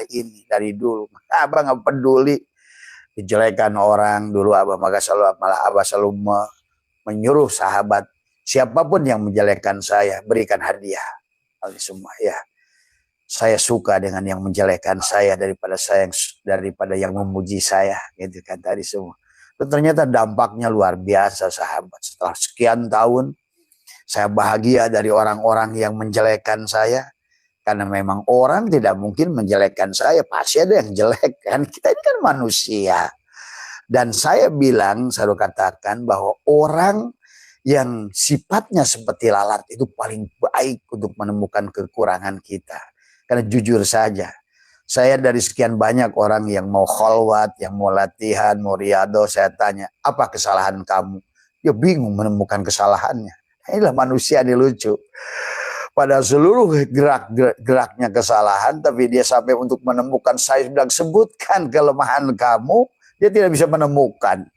ini dari dulu. Abah nggak peduli dijelekan orang dulu. Malah Abah selalu menyuruh sahabat siapapun yang menjelekkan saya berikan hadiah. Semua ya. Saya suka dengan yang menjelekkan saya daripada yang memuji saya, gitu kan tadi semua. Dan ternyata dampaknya luar biasa sahabat. Setelah sekian tahun saya bahagia dari orang-orang yang menjelekkan saya. Karena memang orang tidak mungkin menjelekkan saya. Pasti ada yang jelek kan. Kita ini kan manusia. Dan saya selalu katakan bahwa orang yang sifatnya seperti lalat itu paling baik untuk menemukan kekurangan kita. Karena jujur saja, saya dari sekian banyak orang yang mau khalwat, yang mau latihan, mau riyadhah, saya tanya, apa kesalahan kamu? Dia bingung menemukan kesalahannya. Inilah manusia ini lucu. Pada seluruh geraknya kesalahan, tapi dia sampai untuk menemukan, saya sedang sebutkan kelemahan kamu, dia tidak bisa menemukan.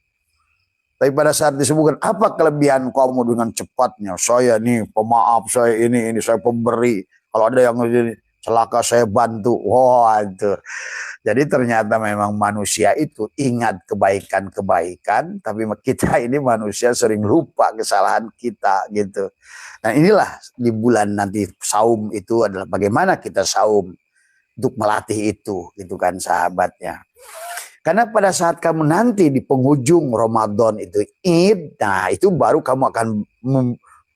Tapi pada saat disebutkan, apa kelebihan kamu dengan cepatnya? Saya nih pemaaf, saya ini saya pemberi. Kalau ada yang celaka saya bantu. Wah itu. Jadi ternyata memang manusia itu ingat kebaikan-kebaikan, tapi kita ini manusia sering lupa kesalahan kita gitu. Nah inilah di bulan nanti saum itu adalah bagaimana kita saum untuk melatih itu, gitu kan sahabatnya. Karena pada saat kamu nanti di penghujung Ramadan itu Id, nah itu baru kamu akan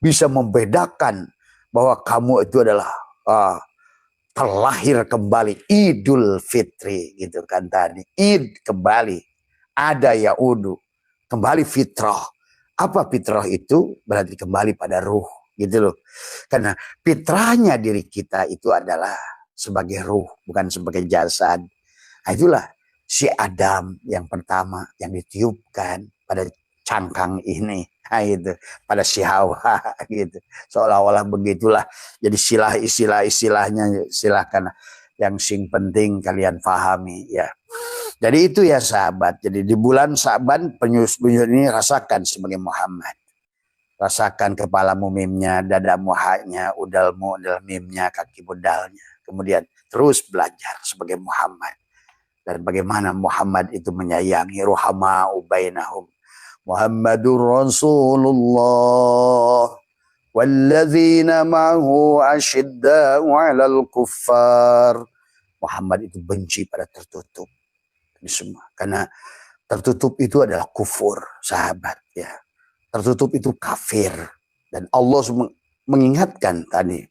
bisa membedakan bahwa kamu itu adalah terlahir kembali, Idul Fitri gitu kan tadi. Id kembali, ada yaudu, kembali fitrah. Apa fitrah itu? Berarti kembali pada ruh gitu loh. Karena fitrahnya diri kita itu adalah sebagai ruh, bukan sebagai jasad. Nah itulah si Adam yang pertama yang ditiupkan pada cangkang ini. Nah, itu pada si Hawa gitu. Seolah-olah begitulah. Jadi istilahnya silahkan yang sing penting kalian pahami ya. Jadi itu ya sahabat. Jadi di bulan Sa'ban penyusun ini rasakan sebagai Muhammad. Rasakan kepalamu mimnya, dadamu haknya, udalmu adalah mimnya, kaki budalnya. Kemudian terus belajar sebagai Muhammad. Dan bagaimana Muhammad itu menyayangi ruhama'u bainahum. Muhammadur Rasulullah walladzina ma'hu asyidda'u 'alal kuffar. Muhammad itu benci pada tertutup. Ini semua. Karena tertutup itu adalah kufur, sahabat ya. Tertutup itu kafir. Dan Allah mengingatkan tadi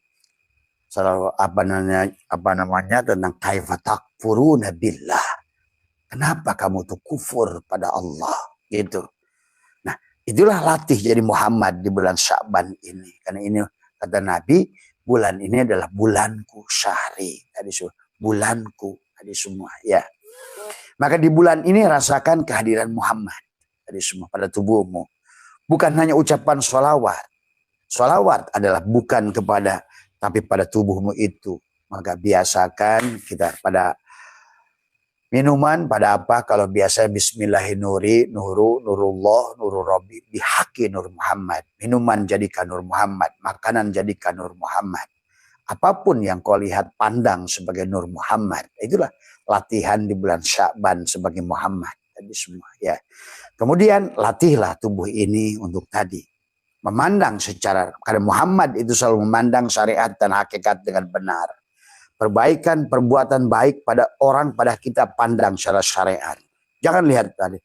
apa namanya tentang kaifa takfuruna billah. Kenapa kamu tuh kufur pada Allah gitu. Nah, itulah latih jadi Muhammad di bulan Sya'ban ini. Karena ini kata Nabi, bulan ini adalah bulanku syahri. Tadi bulanku tadi semua ya. Maka di bulan ini rasakan kehadiran Muhammad tadi semua pada tubuhmu. Bukan hanya ucapan sholawat. Sholawat adalah bukan kepada tapi pada tubuhmu itu. Maka biasakan kita pada minuman, pada apa? Kalau biasa bismillahirrahmanirrahim, nurullah, nurul rabbi, bihaqi nur Muhammad. Minuman jadikan nur Muhammad, makanan jadikan nur Muhammad. Apapun yang kau lihat pandang sebagai nur Muhammad. Itulah latihan di bulan Sya'ban sebagai Muhammad. Tadi semua ya. Kemudian latihlah tubuh ini untuk tadi. Memandang secara, karena Muhammad itu selalu memandang syariat dan hakikat dengan benar. Perbaikan, perbuatan baik pada orang, pada kita pandang secara syariat. Jangan lihat tadi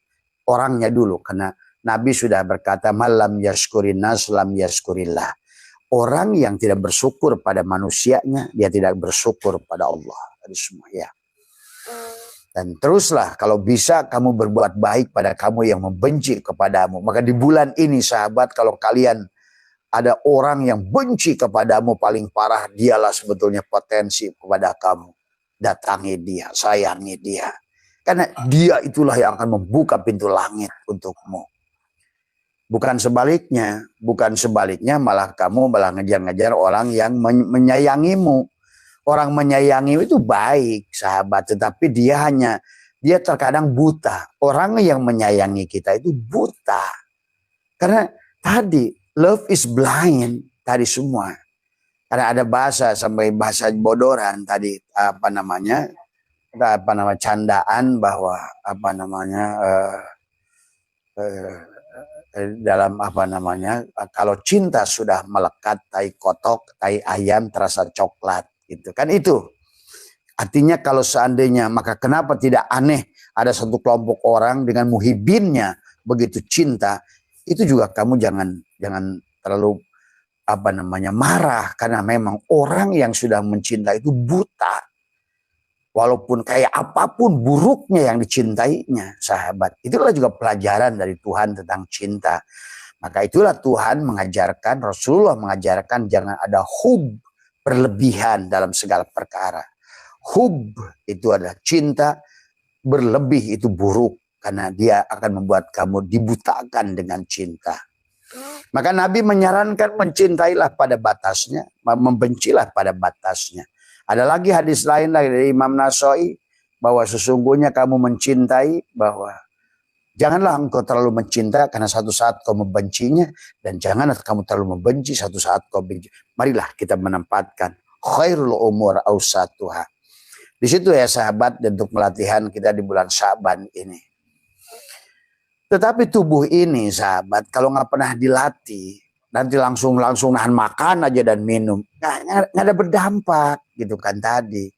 orangnya dulu. Karena Nabi sudah berkata, malam yashkurin nas lam yashkurillah. Orang yang tidak bersyukur pada manusianya, dia tidak bersyukur pada Allah. Tadi semua ya. Dan teruslah kalau bisa kamu berbuat baik pada kamu yang membenci kepadamu. Maka di bulan ini sahabat, kalau kalian ada orang yang benci kepadamu paling parah, dialah sebetulnya potensi kepada kamu. Datangi dia, sayangi dia. Karena dia itulah yang akan membuka pintu langit untukmu. Bukan sebaliknya malah kamu malah ngejar-ngejar orang yang menyayangimu. Orang menyayangi itu baik sahabat, tetapi dia terkadang buta. Orang yang menyayangi kita itu buta. Karena tadi love is blind tadi semua. Karena ada bahasa sampai bahasa bodoran tadi apa namanya? apa namanya candaan bahwa apa namanya dalam apa namanya kalau cinta sudah melekat tai kotok tai ayam terasa coklat gitu kan itu artinya kalau seandainya maka kenapa tidak aneh ada satu kelompok orang dengan muhibinnya begitu cinta itu juga kamu jangan terlalu apa namanya marah karena memang orang yang sudah mencinta itu buta. Walaupun kayak apapun buruknya yang dicintainya, sahabat. Itulah juga pelajaran dari Tuhan tentang cinta. Maka itulah Tuhan mengajarkan, Rasulullah mengajarkan jangan ada hub berlebihan dalam segala perkara. Hub itu adalah cinta, berlebih itu buruk. Karena dia akan membuat kamu dibutakan dengan cinta. Maka Nabi menyarankan mencintailah pada batasnya, membencilah pada batasnya. Ada lagi hadis lain dari Imam Nasai bahwa sesungguhnya kamu mencintai bahwa janganlah engkau terlalu mencinta karena satu saat kau membencinya dan janganlah kamu terlalu membenci satu saat kau benci. Marilah kita menempatkan khairul umur ausatuha. Di situ ya sahabat untuk pelatihan kita di bulan Syaban ini. Tetapi tubuh ini sahabat kalau nggak pernah dilatih nanti langsung nahan makan aja dan minum nggak ada berdampak gitu kan tadi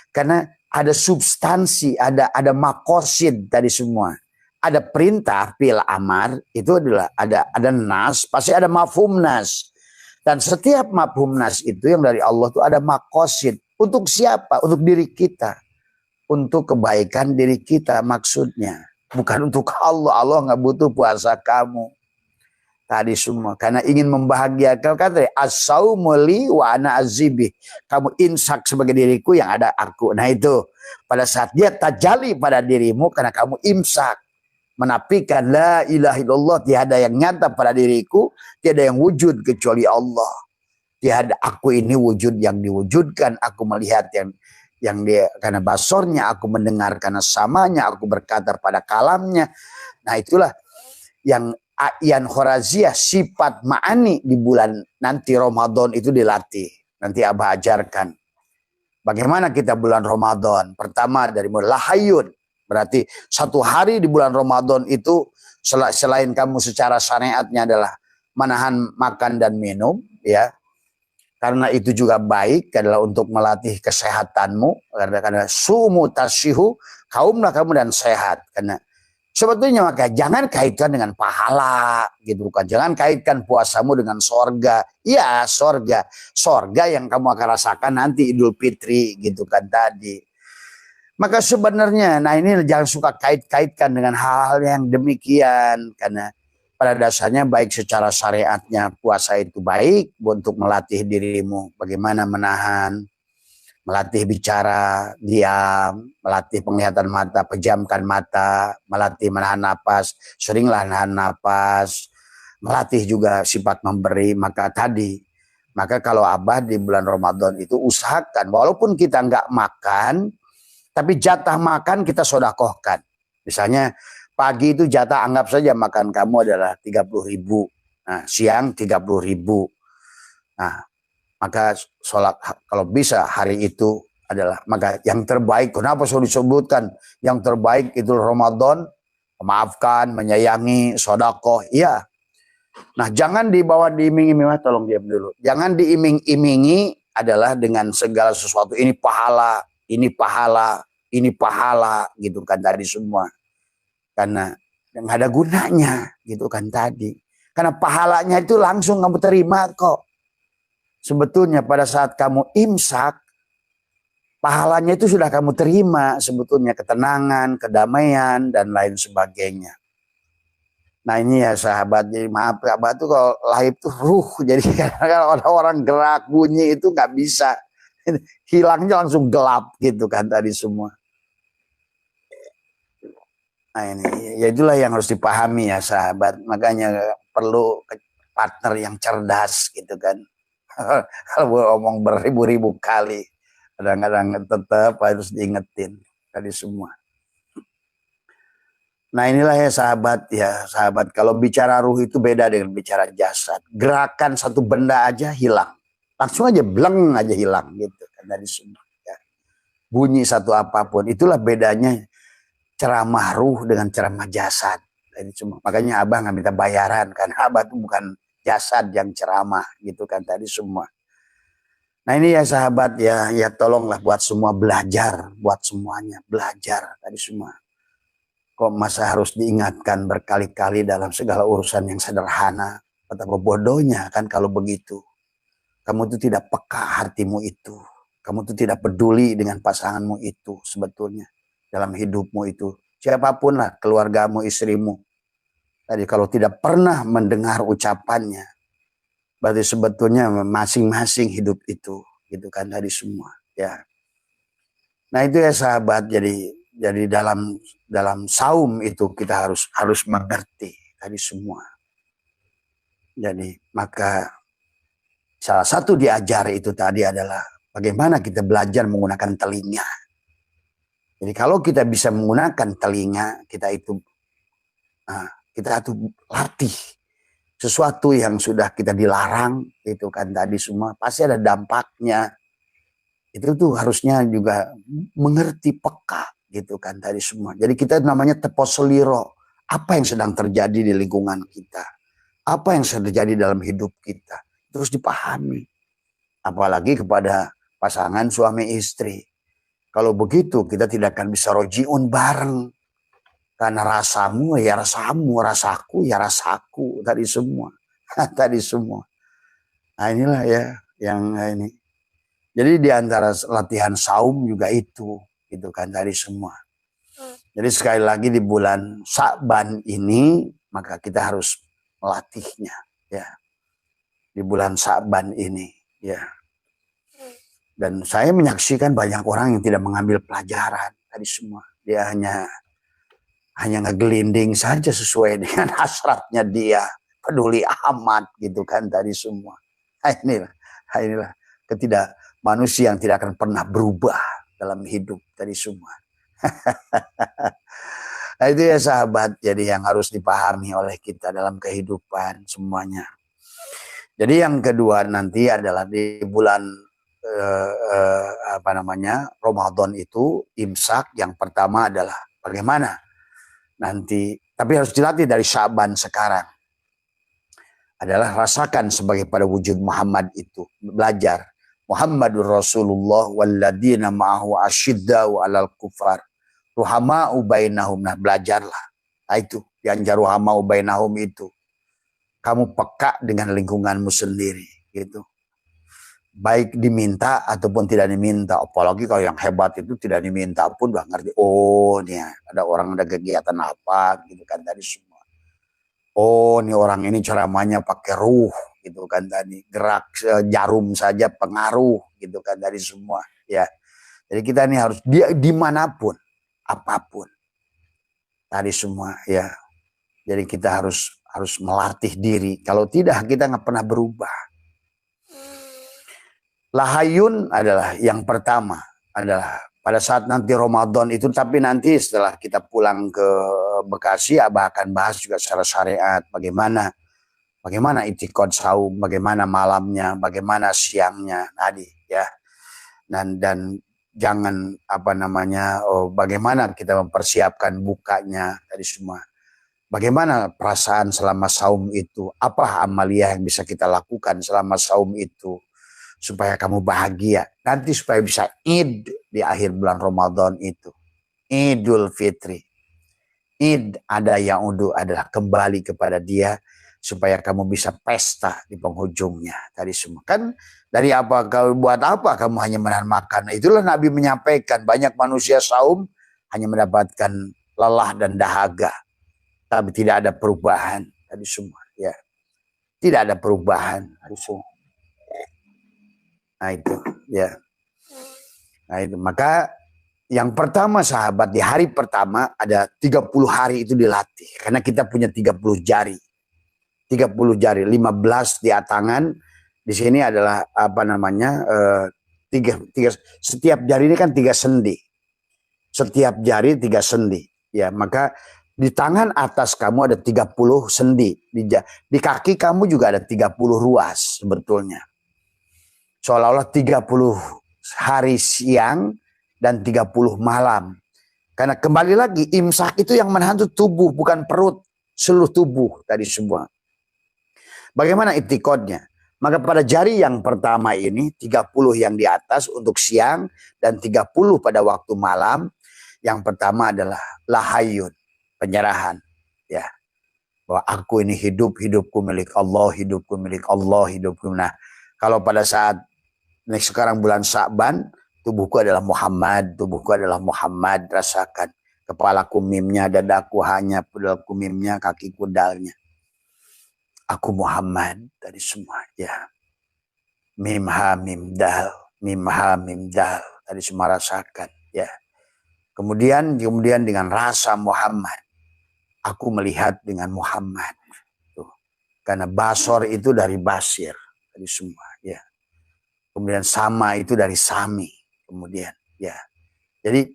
karena ada substansi ada makosid tadi semua ada perintah fil amar itu adalah ada nas pasti ada mafhum nas dan setiap mafhum nas itu yang dari Allah itu ada makosid untuk siapa untuk diri kita untuk kebaikan diri kita maksudnya bukan untuk Allah nggak butuh puasa kamu tadi semua karena ingin membahagiakan kata as-saumu li wa ana azibi kamu imsak sebagai diriku yang ada aku nah itu pada saat dia tajalli pada dirimu karena kamu imsak menafikan la ilaha illallah tiada yang nyata pada diriku tiada yang wujud kecuali Allah tiada aku ini wujud yang diwujudkan aku melihat yang dia karena basornya aku mendengar karena samanya aku berkata pada kalamnya nah itulah yang Ayan Khoraziyah sifat ma'ani di bulan nanti Ramadan itu dilatih. Nanti Abah ajarkan. Bagaimana kita bulan Ramadan? Pertama dari mulai lahayun. Berarti satu hari di bulan Ramadan itu selain kamu secara syariatnya adalah menahan makan dan minum. Ya, karena itu juga baik adalah untuk melatih kesehatanmu. Karena sumu tasyihu kaumlah kamu dan sehat. Karena sebetulnya maka jangan kaitkan dengan pahala gitu kan. Jangan kaitkan puasamu dengan sorga. Iya sorga. Sorga yang kamu akan rasakan nanti Idul Fitri gitu kan tadi. Maka sebenarnya nah ini jangan suka kait-kaitkan dengan hal-hal yang demikian. Karena pada dasarnya baik secara syariatnya puasa itu baik untuk melatih dirimu. Bagaimana menahan. Melatih bicara, diam, melatih penglihatan mata, pejamkan mata, melatih menahan napas, seringlah nahan napas, melatih juga sifat memberi, maka kalau Abah di bulan Ramadan itu usahakan, walaupun kita nggak makan, tapi jatah makan kita sodakohkan. Misalnya pagi itu jatah anggap saja makan kamu adalah 30.000, nah, siang 30.000, nah maka sholat kalau bisa hari itu adalah maka yang terbaik. Kenapa sudah disebutkan yang terbaik itu Ramadan? Memaafkan, menyayangi, sodakoh. Iya. Nah jangan dibawa diiming-imingi. Tolong diam dulu. Jangan diiming-imingi adalah dengan segala sesuatu. Ini pahala, ini pahala, ini pahala gitu kan tadi semua. Karena nggak ada gunanya gitu kan tadi. Karena pahalanya itu langsung kamu terima kok. Sebetulnya pada saat kamu imsak, pahalanya itu sudah kamu terima. Sebetulnya ketenangan, kedamaian, dan lain sebagainya. Nah ini ya sahabat, jadi maaf sahabat itu kalau lahir itu ruh. Jadi kalau orang gerak bunyi itu nggak bisa. Hilangnya langsung gelap gitu kan tadi semua. Nah ini, ya itulah yang harus dipahami ya sahabat. Makanya perlu partner yang cerdas gitu kan. Kalau ngomong beribu-ribu kali kadang-kadang tetap harus diingetin tadi semua. Nah inilah ya sahabat kalau bicara ruh itu beda dengan bicara jasad. Gerakan satu benda aja hilang, langsung aja bleng aja hilang gitu kan tadi semua ya. bunyi satu apapun. Itulah bedanya ceramah ruh dengan ceramah jasad. Jadi cuma makanya Abah nggak minta bayaran karena Abah itu bukan jasad yang ceramah gitu kan tadi semua. Nah ini ya sahabat ya tolonglah buat semua belajar, buat semuanya belajar tadi semua. Kok masa harus diingatkan berkali-kali dalam segala urusan yang sederhana? Betapa bodohnya kan kalau begitu. Kamu tuh tidak peka hatimu itu. Kamu tuh tidak peduli dengan pasanganmu itu sebetulnya. Dalam hidupmu itu. Siapapun lah, keluargamu, istrimu. Tadi kalau tidak pernah mendengar ucapannya. Berarti sebetulnya masing-masing hidup itu. Gitu kan tadi semua. Ya. Nah itu ya sahabat. Jadi dalam saum itu kita harus mengerti tadi semua. Jadi maka salah satu diajar itu tadi adalah bagaimana kita belajar menggunakan telinga. Jadi kalau kita bisa menggunakan telinga, kita itu latih sesuatu yang sudah kita dilarang, itu kan tadi semua pasti ada dampaknya. Itu tuh harusnya juga mengerti peka, gitu kan tadi semua. Jadi kita namanya teposeliro, apa yang sedang terjadi di lingkungan kita, apa yang sedang terjadi dalam hidup kita. Terus dipahami. Apalagi kepada pasangan suami istri. Kalau begitu kita tidak akan bisa rojiun bareng. Karena rasamu ya rasamu, rasaku ya rasaku. Tadi semua. Tadi semua. Nah inilah ya yang ini. Jadi di antara latihan saum juga itu. Gitu kan tadi semua. Jadi sekali lagi di bulan Sya'ban ini maka kita harus melatihnya. Ya. Di bulan Sya'ban ini ya. Dan saya menyaksikan banyak orang yang tidak mengambil pelajaran tadi semua. Dia hanya ngegelinding saja sesuai dengan hasratnya dia, peduli amat gitu kan tadi semua. Inilah manusia yang tidak akan pernah berubah dalam hidup tadi semua. Nah itu ya sahabat, jadi yang harus dipahami oleh kita dalam kehidupan semuanya. Jadi yang kedua nanti adalah di bulan Ramadan itu imsak. Yang pertama adalah bagaimana nanti, tapi harus dilatih dari Sya'ban sekarang, adalah rasakan sebagai pada wujud Muhammad itu, belajar Muhammadur Rasulullah walladzina ma'ahu asyiddau 'alal kufar ruhama'u bainahum. Nah belajarlah. Nah itu dianjar ruhama'u bainahum itu. Kamu peka dengan lingkunganmu sendiri gitu. Baik diminta ataupun tidak diminta. Apalagi kalau yang hebat itu tidak diminta pun udah ngerti. Oh nih ada orang ada kegiatan apa gitu kan tadi semua. Oh nih orang ini ceramahnya pakai ruh gitu kan tadi. Gerak jarum saja pengaruh gitu kan tadi semua. Ya. Jadi kita ini harus dimanapun apapun tadi semua ya. Jadi kita harus melatih diri. Kalau tidak kita nggak pernah berubah. Lahayun adalah yang pertama, adalah pada saat nanti Ramadan itu, tapi nanti setelah kita pulang ke Bekasi, Abah akan bahas juga secara syariat bagaimana itikad saum, bagaimana malamnya, bagaimana siangnya tadi ya. Dan jangan bagaimana kita mempersiapkan bukanya tadi semua. Bagaimana perasaan selama saum itu? Apa amalia yang bisa kita lakukan selama saum itu? Supaya kamu bahagia. Nanti supaya bisa Id di akhir bulan Ramadan itu. Idul Fitri. Id ada yang adalah kembali kepada dia. Supaya kamu bisa pesta di penghujungnya. Tadi semua. Kan dari apa, kalau buat apa kamu hanya menahan makan. Itulah Nabi menyampaikan. Banyak manusia saum hanya mendapatkan lelah dan dahaga. Tapi tidak ada perubahan. Tadi semua. Ya. Tidak ada perubahan. Tadi semua. Nah itu ya. Nah itu maka yang pertama sahabat, di hari pertama ada 30 hari itu dilatih. Karena kita punya 30 jari. 30 jari, 15 di tangan. Di sini adalah setiap jari ini kan 3 sendi. Setiap jari 3 sendi. Ya, maka di tangan atas kamu ada 30 sendi. Di kaki kamu juga ada 30 ruas sebetulnya. Seolah-olah 30 hari siang dan 30 malam. Karena kembali lagi imsak itu yang menahan itu tubuh, bukan perut, seluruh tubuh tadi semua. Bagaimana itikadnya? Maka pada jari yang pertama ini 30 yang di atas untuk siang dan 30 pada waktu malam. Yang pertama adalah lahayun, penyerahan, ya. Bahwa aku ini hidup, hidupku milik Allah, hidupku milik Allah, hidupku. Nah, kalau pada saat sekarang bulan Sya'ban, tubuhku adalah Muhammad, tubuhku adalah Muhammad, rasakan. Kepalaku mimnya, dadaku hanya, pedalku mimnya, kakiku dalnya. Aku Muhammad tadi semua, ya. Mim ha mim dal, mim ha mim dal, tadi semua rasakan, ya. Kemudian dengan rasa Muhammad, aku melihat dengan Muhammad. Tuh. Karena basor itu dari basir, tadi semua, ya. Kemudian sama itu dari sami, kemudian, ya. Jadi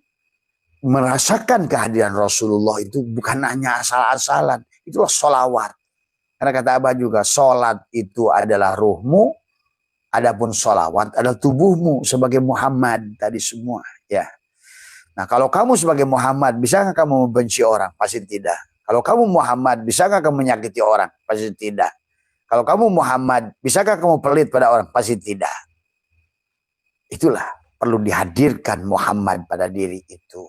merasakan kehadiran Rasulullah itu bukan hanya asal-asalan, itulah sholawat. Karena kata Abah juga, sholat itu adalah ruhmu, adapun sholawat adalah tubuhmu sebagai Muhammad tadi semua, ya. Nah, kalau kamu sebagai Muhammad, bisakah kamu membenci orang? Pasti tidak. Kalau kamu Muhammad, bisakah kamu menyakiti orang? Pasti tidak. Kalau kamu Muhammad, bisakah kamu pelit pada orang? Pasti tidak. Itulah perlu dihadirkan Muhammad pada diri itu.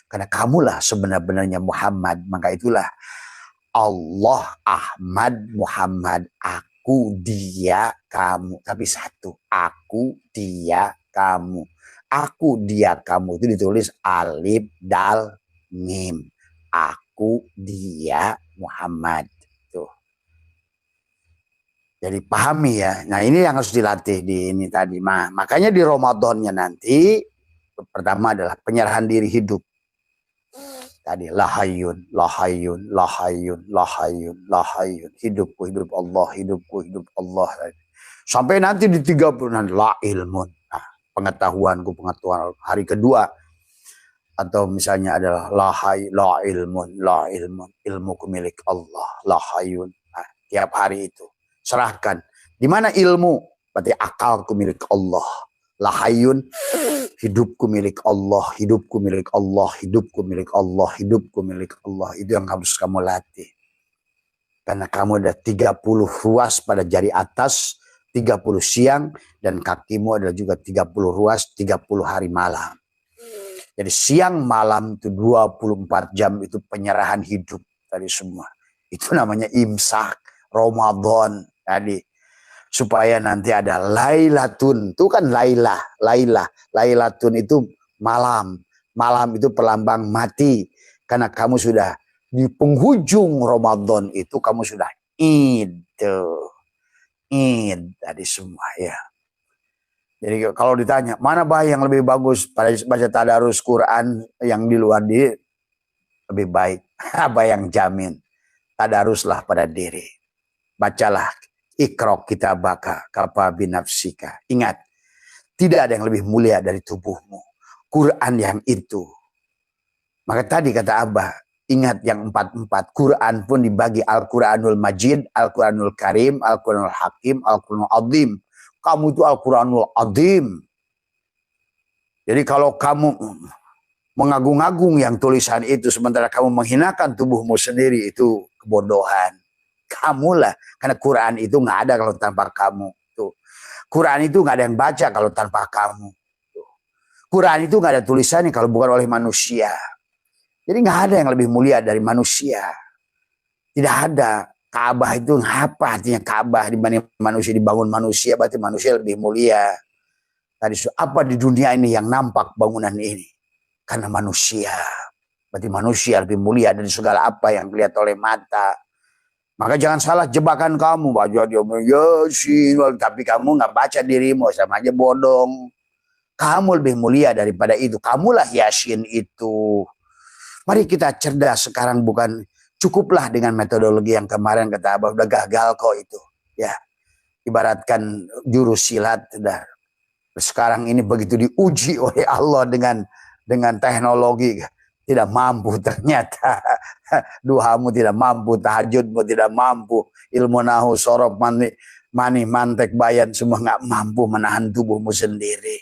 Karena kamulah sebenar-benarnya Muhammad, maka itulah Allah, Ahmad, Muhammad, aku, dia, kamu. Tapi satu, aku, dia, kamu. Aku, dia, kamu itu ditulis alif, dal, mim. Aku, dia, Muhammad. Tuh. Jadi pahami ya. Nah ini yang harus dilatih di ini tadi. Nah, makanya di Ramadannya nanti, pertama adalah penyerahan diri hidup. Tadi lahayun, lahayun, lahayun, lahayun, lahayun. Hidupku, hidup Allah, hidupku, hidup Allah. Sampai nanti di 30 nanti la ilmun. Nah, pengetahuanku, pengetahuan hari kedua. Atau misalnya adalah la ilmun, la ilmun. Ilmuku milik Allah, lahayun. Nah, tiap hari itu. Serahkan. Di mana ilmu? Berarti akalku milik Allah. Lahayun, hidupku milik Allah, hidupku milik Allah, hidupku milik Allah, hidupku milik Allah. Itu yang harus kamu latih. Karena kamu ada 30 ruas pada jari atas, 30 siang, dan kakimu adalah juga 30 ruas, 30 hari malam. Jadi siang malam itu 24 jam itu penyerahan hidup tadi semua. Itu namanya imsak Ramadan tadi. Supaya nanti ada lailatun, itu kan lailatun itu malam, itu pelambang mati, karena kamu sudah di penghujung Ramadan itu kamu sudah id tadi semua, ya. Jadi kalau ditanya mana bah yang lebih bagus pada baca tadarus Quran yang di luar diri, lebih baik apa yang jamin tadaruslah pada diri, bacalah. Iqra kitabaka kafa binafsika. Ingat, tidak ada yang lebih mulia dari tubuhmu. Quran yang itu. Maka tadi kata Abah, ingat yang 4-4. Quran pun dibagi Al-Quranul Majid, Al-Quranul Karim, Al-Quranul Hakim, Al-Quranul Azim. Kamu itu Al-Quranul Azim. Jadi kalau kamu mengagung-agung yang tulisan itu, sementara kamu menghinakan tubuhmu sendiri, itu kebodohan. Kamulah, karena Quran itu nggak ada kalau tanpa kamu. Tuh. Quran itu nggak ada yang baca kalau tanpa kamu. Tuh. Quran itu nggak ada tulisannya kalau bukan oleh manusia. Jadi nggak ada yang lebih mulia dari manusia. Tidak ada. Ka'bah itu apa artinya Ka'bah dibanding manusia, dibangun manusia, berarti manusia lebih mulia. Tadi apa di dunia ini yang nampak bangunan ini? Karena manusia. Berarti manusia lebih mulia dari segala apa yang dilihat oleh mata. Maka jangan salah jebakan kamu. Baca dia Yasin, tapi kamu nggak baca dirimu, sama aja bodong. Kamu lebih mulia daripada itu. Kamulah Yasin itu. Mari kita cerdas sekarang, bukan cukuplah dengan metodologi yang kemarin kata Abah udah gagal kok itu. Ya, ibaratkan jurus silat. Sekarang ini begitu diuji oleh Allah dengan teknologi. Tidak mampu ternyata. Duhamu tidak mampu, tahajudmu tidak mampu, ilmu nahu, sorof, mani, mantek, bayan, semua nggak mampu menahan tubuhmu sendiri.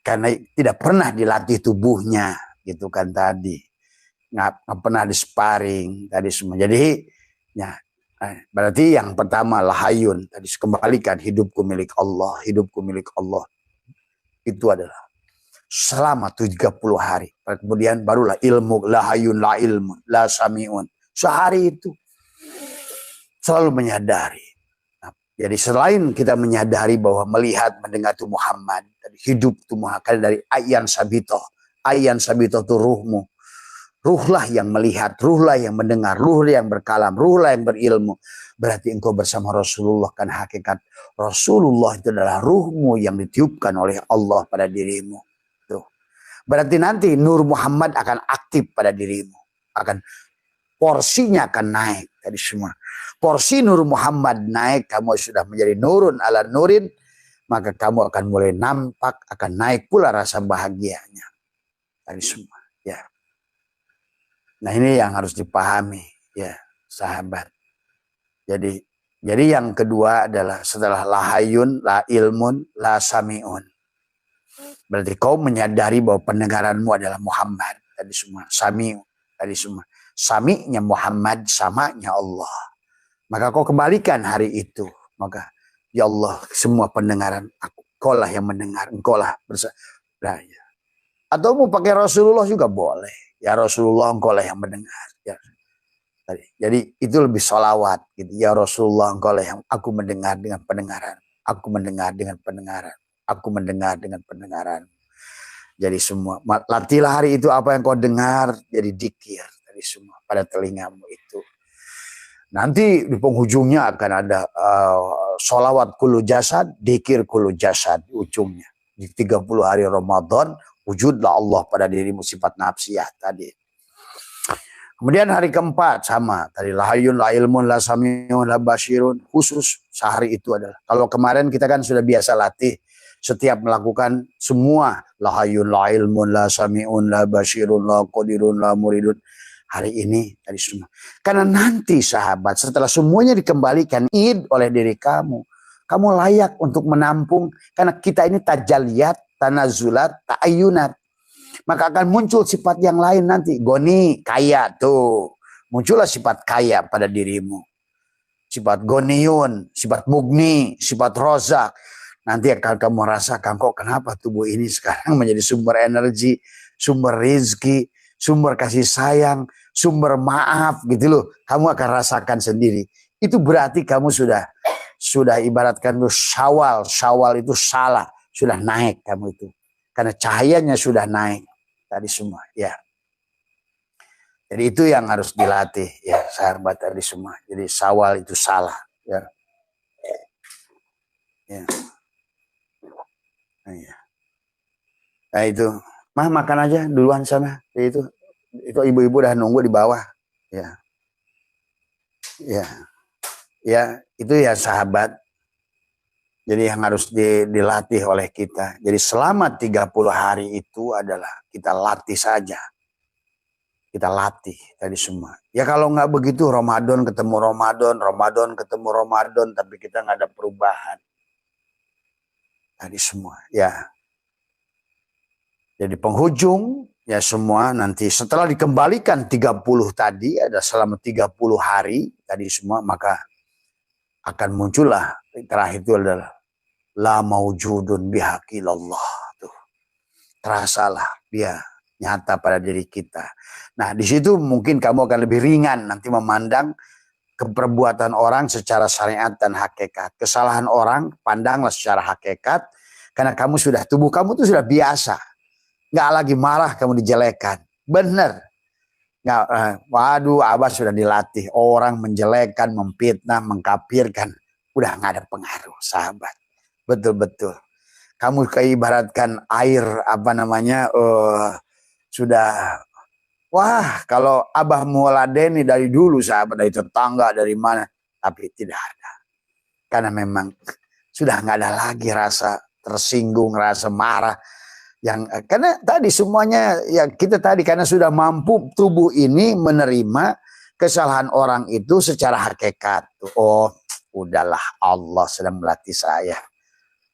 karena tidak pernah dilatih tubuhnya, gitu kan tadi. Nggak pernah disparing tadi semua. Jadi ya, berarti yang pertama lahayun, tadi kembalikan hidupku milik Allah, hidupku milik Allah. Itu adalah selama 30 hari. Kemudian barulah ilmu, lahayun, la ilmu, la samiun. Sehari itu selalu menyadari. Jadi selain kita menyadari bahwa melihat, mendengar itu Muhammad, hidup itu Muhammad, dari ayan sabitoh. Ayan sabitoh itu ruhmu. Ruhlah yang melihat, ruhlah yang mendengar, ruhlah yang berkalam, ruhlah yang berilmu. Berarti engkau bersama Rasulullah, kan hakikat Rasulullah itu adalah ruhmu yang ditiupkan oleh Allah pada dirimu. Tuh. Berarti nanti Nur Muhammad akan aktif pada dirimu. Porsinya akan naik tadi semua. Porsi Nur Muhammad naik, kamu sudah menjadi nurun ala nurin, maka kamu akan mulai nampak, akan naik pula rasa bahagianya. Tadi semua, ya. Nah ini yang harus dipahami, ya sahabat. Jadi yang kedua adalah setelah lahayun, la ilmun, la samiun. Berarti kau menyadari bahwa pendengaranmu adalah Muhammad. Tadi semua, samiun, tadi semua. Sami'nya Muhammad, samanya Allah. Maka kau kembalikan hari itu. Maka ya Allah, semua pendengaran aku, kau lah yang mendengar, engkau lah nah, ya. Atau mau pakai Rasulullah juga boleh. Ya Rasulullah, engkau lah yang mendengar. Ya. Jadi itu lebih sholawat. Gitu. Ya Rasulullah, engkau lah yang aku mendengar dengan pendengaran. Aku mendengar dengan pendengaran. Aku mendengar dengan pendengaran. Jadi semua. Latihlah hari itu apa yang kau dengar jadi dikir. Tadi semua pada telingamu itu. Nanti di penghujungnya akan ada sholawat kulu jasad, dikir kulu jasad di ujungnya. Di 30 hari Ramadan, wujudlah Allah pada dirimu, sifat nafsiyah tadi. Kemudian hari keempat sama. Tadi lahayun, la ilmun, la samiun, la basyirun. Khusus sehari itu adalah. Kalau kemarin kita kan sudah biasa latih. Setiap melakukan semua. Lahayun, la ilmun, la samiun, la basyirun, la qadirun, la muridun. Hari ini tadi semua. Karena nanti sahabat setelah semuanya dikembalikan id oleh diri kamu. Kamu layak untuk menampung. Karena kita ini tajaliyat, tanazulat, ta'ayunat. Maka akan muncul sifat yang lain nanti. Goni, kaya tuh. Muncullah sifat kaya pada dirimu. Sifat goniun, sifat mugni, sifat rozak. Nanti akan kamu rasakan kok kenapa tubuh ini sekarang menjadi sumber energi, sumber rizki, sumber kasih sayang, sumber maaf gitu loh. Kamu akan rasakan sendiri. Itu berarti kamu sudah ibaratkan itu syawal. Syawal itu salah. Sudah naik kamu itu. Karena cahayanya sudah naik. Tadi semua. Ya. Jadi itu yang harus dilatih. Ya sahabat tadi semua. Jadi syawal itu salah. Ya. Ya. Nah itu. Mah makan aja duluan sana. Itu ibu-ibu udah nunggu di bawah. Ya. Ya. Ya, itu ya sahabat. Jadi yang harus dilatih oleh kita. Jadi selama 30 hari itu adalah kita latih saja. Kita latih tadi semua. Ya kalau nggak begitu Ramadan ketemu Ramadan, Ramadan ketemu Ramadan, tapi kita nggak ada perubahan. Tadi semua. Ya. Jadi penghujung ya semua nanti setelah dikembalikan 30 tadi ada selama 30 hari tadi semua maka akan muncullah terakhir itu adalah la maujudun bihaqillallah tuh. Terasalah dia nyata pada diri kita. Nah, di situ mungkin kamu akan lebih ringan nanti memandang keperbuatan orang secara syariat dan hakikat. Kesalahan orang pandanglah secara hakikat karena kamu sudah tubuh kamu tuh sudah biasa. Nggak lagi marah kamu dijelekan. Bener. Nggak, waduh, Abah sudah dilatih. Orang menjelekan, memfitnah, mengkafirkan. Udah nggak ada pengaruh, sahabat. Betul-betul. Kamu keibaratkan air, sudah, wah, kalau Abah meladeni dari dulu, sahabat, dari tetangga, dari mana. Tapi tidak ada. Karena memang sudah nggak ada lagi rasa tersinggung, rasa marah. Karena tadi semuanya ya kita tadi karena sudah mampu tubuh ini menerima kesalahan orang itu secara hakikat. Oh udahlah Allah sedang melatih saya.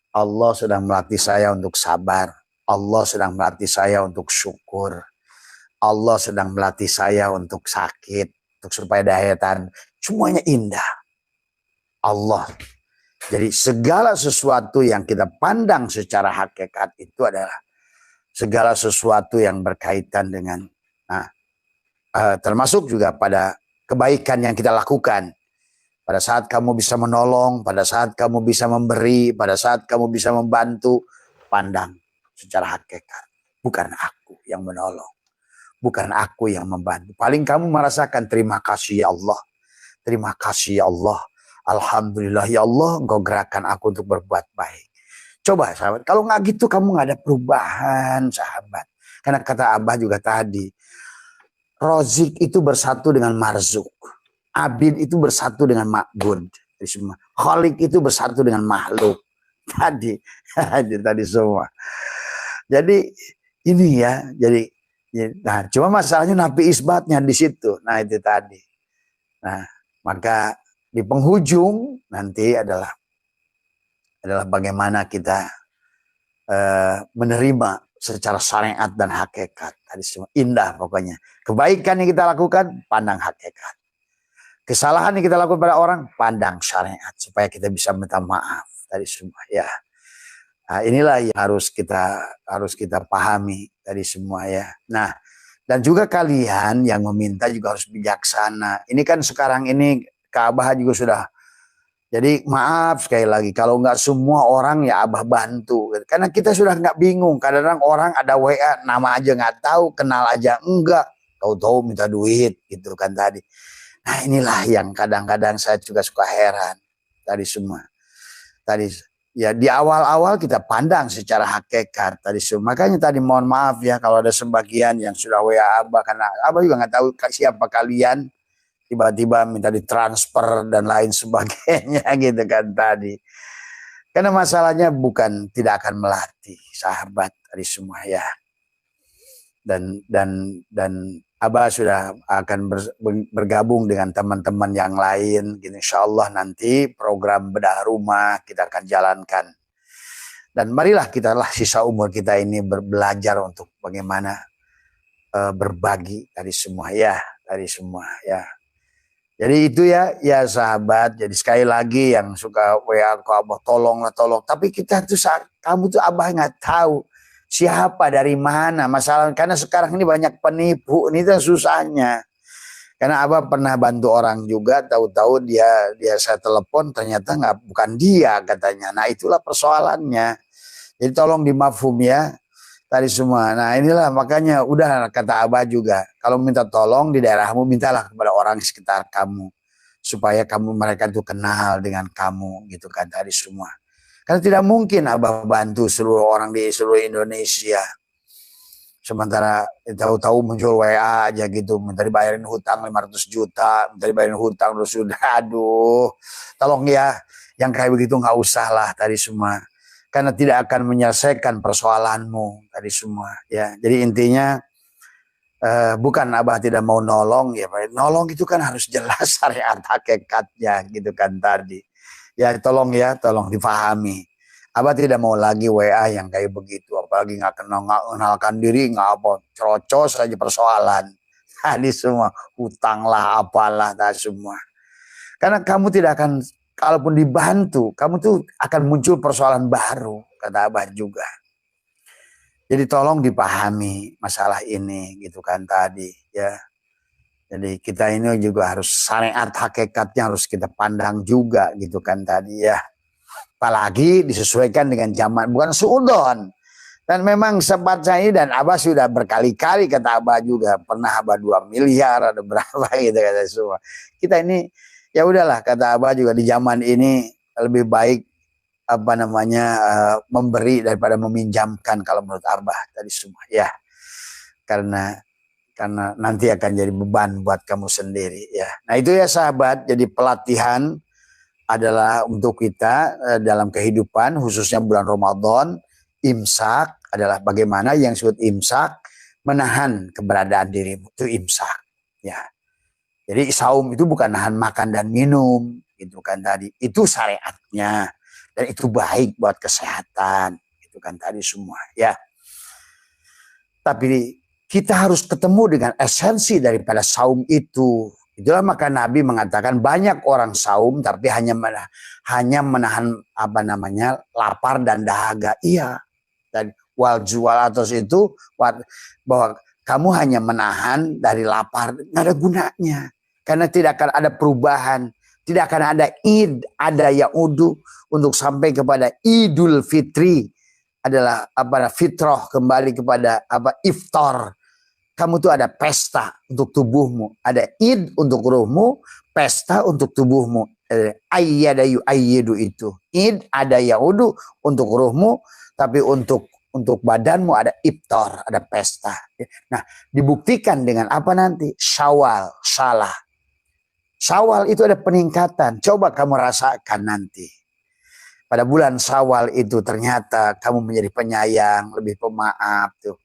Allah sedang melatih saya untuk sabar. Allah sedang melatih saya untuk syukur. Allah sedang melatih saya untuk sakit, untuk supaya daya tahan. Semuanya indah. Allah. Jadi segala sesuatu yang kita pandang secara hakikat itu adalah segala sesuatu yang berkaitan dengan, termasuk juga pada kebaikan yang kita lakukan. Pada saat kamu bisa menolong, pada saat kamu bisa memberi, pada saat kamu bisa membantu, pandang secara hakikat. Bukan aku yang menolong, bukan aku yang membantu. Paling kamu merasakan terima kasih ya Allah, terima kasih ya Allah, alhamdulillah ya Allah, engkau gerakkan aku untuk berbuat baik. Coba sahabat, kalau nggak gitu kamu nggak ada perubahan sahabat. Karena kata Abah juga tadi, Rozik itu bersatu dengan Marzuk. Abid itu bersatu dengan Ma'bud. Khalik itu bersatu dengan makhluk. Tadi semua. Jadi ini ya, nah cuma masalahnya nafi isbatnya di situ. Nah itu tadi. Nah maka di penghujung nanti adalah bagaimana kita menerima secara syariat dan hakikat. Tadi semua indah pokoknya. Kebaikan yang kita lakukan, pandang hakikat. Kesalahan yang kita lakukan pada orang, pandang syariat supaya kita bisa minta maaf tadi semua ya. Nah, inilah yang harus kita pahami tadi semua ya. Nah, dan juga kalian yang meminta juga harus bijaksana. Ini kan sekarang ini Ka'bah juga sudah. Jadi maaf sekali lagi kalau nggak semua orang ya Abah bantu. Karena kita sudah nggak bingung. Kadang-kadang orang ada WA nama aja nggak tahu, kenal aja enggak, tahu-tahu minta duit gitu kan tadi. Nah inilah yang kadang-kadang saya juga suka heran tadi semua. Tadi ya di awal-awal kita pandang secara hakikat tadi semua. Makanya tadi mohon maaf ya kalau ada sebagian yang sudah WA Abah, karena Abah juga nggak tahu siapa kalian, tiba-tiba minta ditransfer dan lain sebagainya gitu kan tadi. Karena masalahnya bukan tidak akan melatih sahabat tadi semua ya. Dan Abah sudah akan bergabung dengan teman-teman yang lain. Insya Allah nanti program bedah rumah kita akan jalankan. Dan marilah sisa umur kita ini belajar untuk bagaimana berbagi dari semua ya. Jadi itu ya sahabat. Jadi sekali lagi yang suka WA ke Abah, tolong. Tapi kita tuh kamu tuh Abah nggak tahu siapa dari mana masalah, karena sekarang ini banyak penipu, ini tuh susahnya. Karena Abah pernah bantu orang juga, tahu-tahu dia saya telepon ternyata bukan dia katanya. Nah itulah persoalannya. Jadi tolong dimafhum ya tadi semua. Nah inilah makanya udah kata Abah juga, kalau minta tolong di daerahmu mintalah kepada orang di sekitar kamu supaya mereka tuh kenal dengan kamu gitu kan tadi semua. Karena tidak mungkin Abah bantu seluruh orang di seluruh Indonesia. Sementara tahu-tahu muncul WA aja gitu, minta dibayarin hutang 500 juta, minta dibayarin hutang terus sudah, aduh. Tolong ya, yang kayak begitu nggak usah lah tadi semua. Karena tidak akan menyelesaikan persoalanmu tadi semua ya. Jadi intinya bukan Abah tidak mau nolong ya, nolong itu kan harus jelas syariat hakikatnya gitu kan tadi. Ya tolong dipahami. Abah tidak mau lagi WA yang kayak begitu, apalagi nggak kenalkan diri, nggak apa, cerocos saja persoalan. Tadi semua hutang lah, apalah, tadi semua. Karena kamu tidak akan, kalaupun dibantu, kamu tuh akan muncul persoalan baru, kata Abah juga. Jadi tolong dipahami masalah ini, gitu kan tadi, ya. Jadi kita ini juga harus syariat hakikatnya harus kita pandang juga gitu kan tadi ya. Apalagi disesuaikan dengan zaman, bukan suudon. Dan memang sempat saya dan Abah sudah berkali-kali kata Abah juga, pernah Abah 2 miliar ada berapa gitu kata semua. Kita ini ya udahlah kata Abah juga di zaman ini lebih baik memberi daripada meminjamkan kalau menurut Abah tadi semua ya. Karena nanti akan jadi beban buat kamu sendiri ya. Nah itu ya sahabat, jadi pelatihan adalah untuk kita dalam kehidupan khususnya bulan Ramadan. Imsak adalah bagaimana yang disebut imsak, menahan keberadaan dirimu, itu imsak ya. Jadi saum itu bukan nahan makan dan minum gitu kan tadi, itu syariatnya dan itu baik buat kesehatan gitu kan tadi semua ya. Tapi kita harus ketemu dengan esensi daripada saum itu. Itulah maka Nabi mengatakan banyak orang saum tapi hanya menahan lapar dan dahaga. Iya. Dan wal jual atas itu bahwa kamu hanya menahan dari lapar, nggak ada gunanya. Karena tidak akan ada perubahan, tidak akan ada id, ada yaudu untuk sampai kepada Idul Fitri adalah fitrah, kembali kepada iftar. Kamu tuh ada pesta untuk tubuhmu, ada id untuk ruhmu, pesta untuk tubuhmu. Ayyada yu'ayyidu itu. Id ada yaudu untuk ruhmu, tapi untuk badanmu ada iftar, ada pesta. Nah, dibuktikan dengan apa nanti? Syawal, salah. Syawal itu ada peningkatan. Coba kamu rasakan nanti. Pada bulan Syawal itu ternyata kamu menjadi penyayang, lebih pemaaf tuh.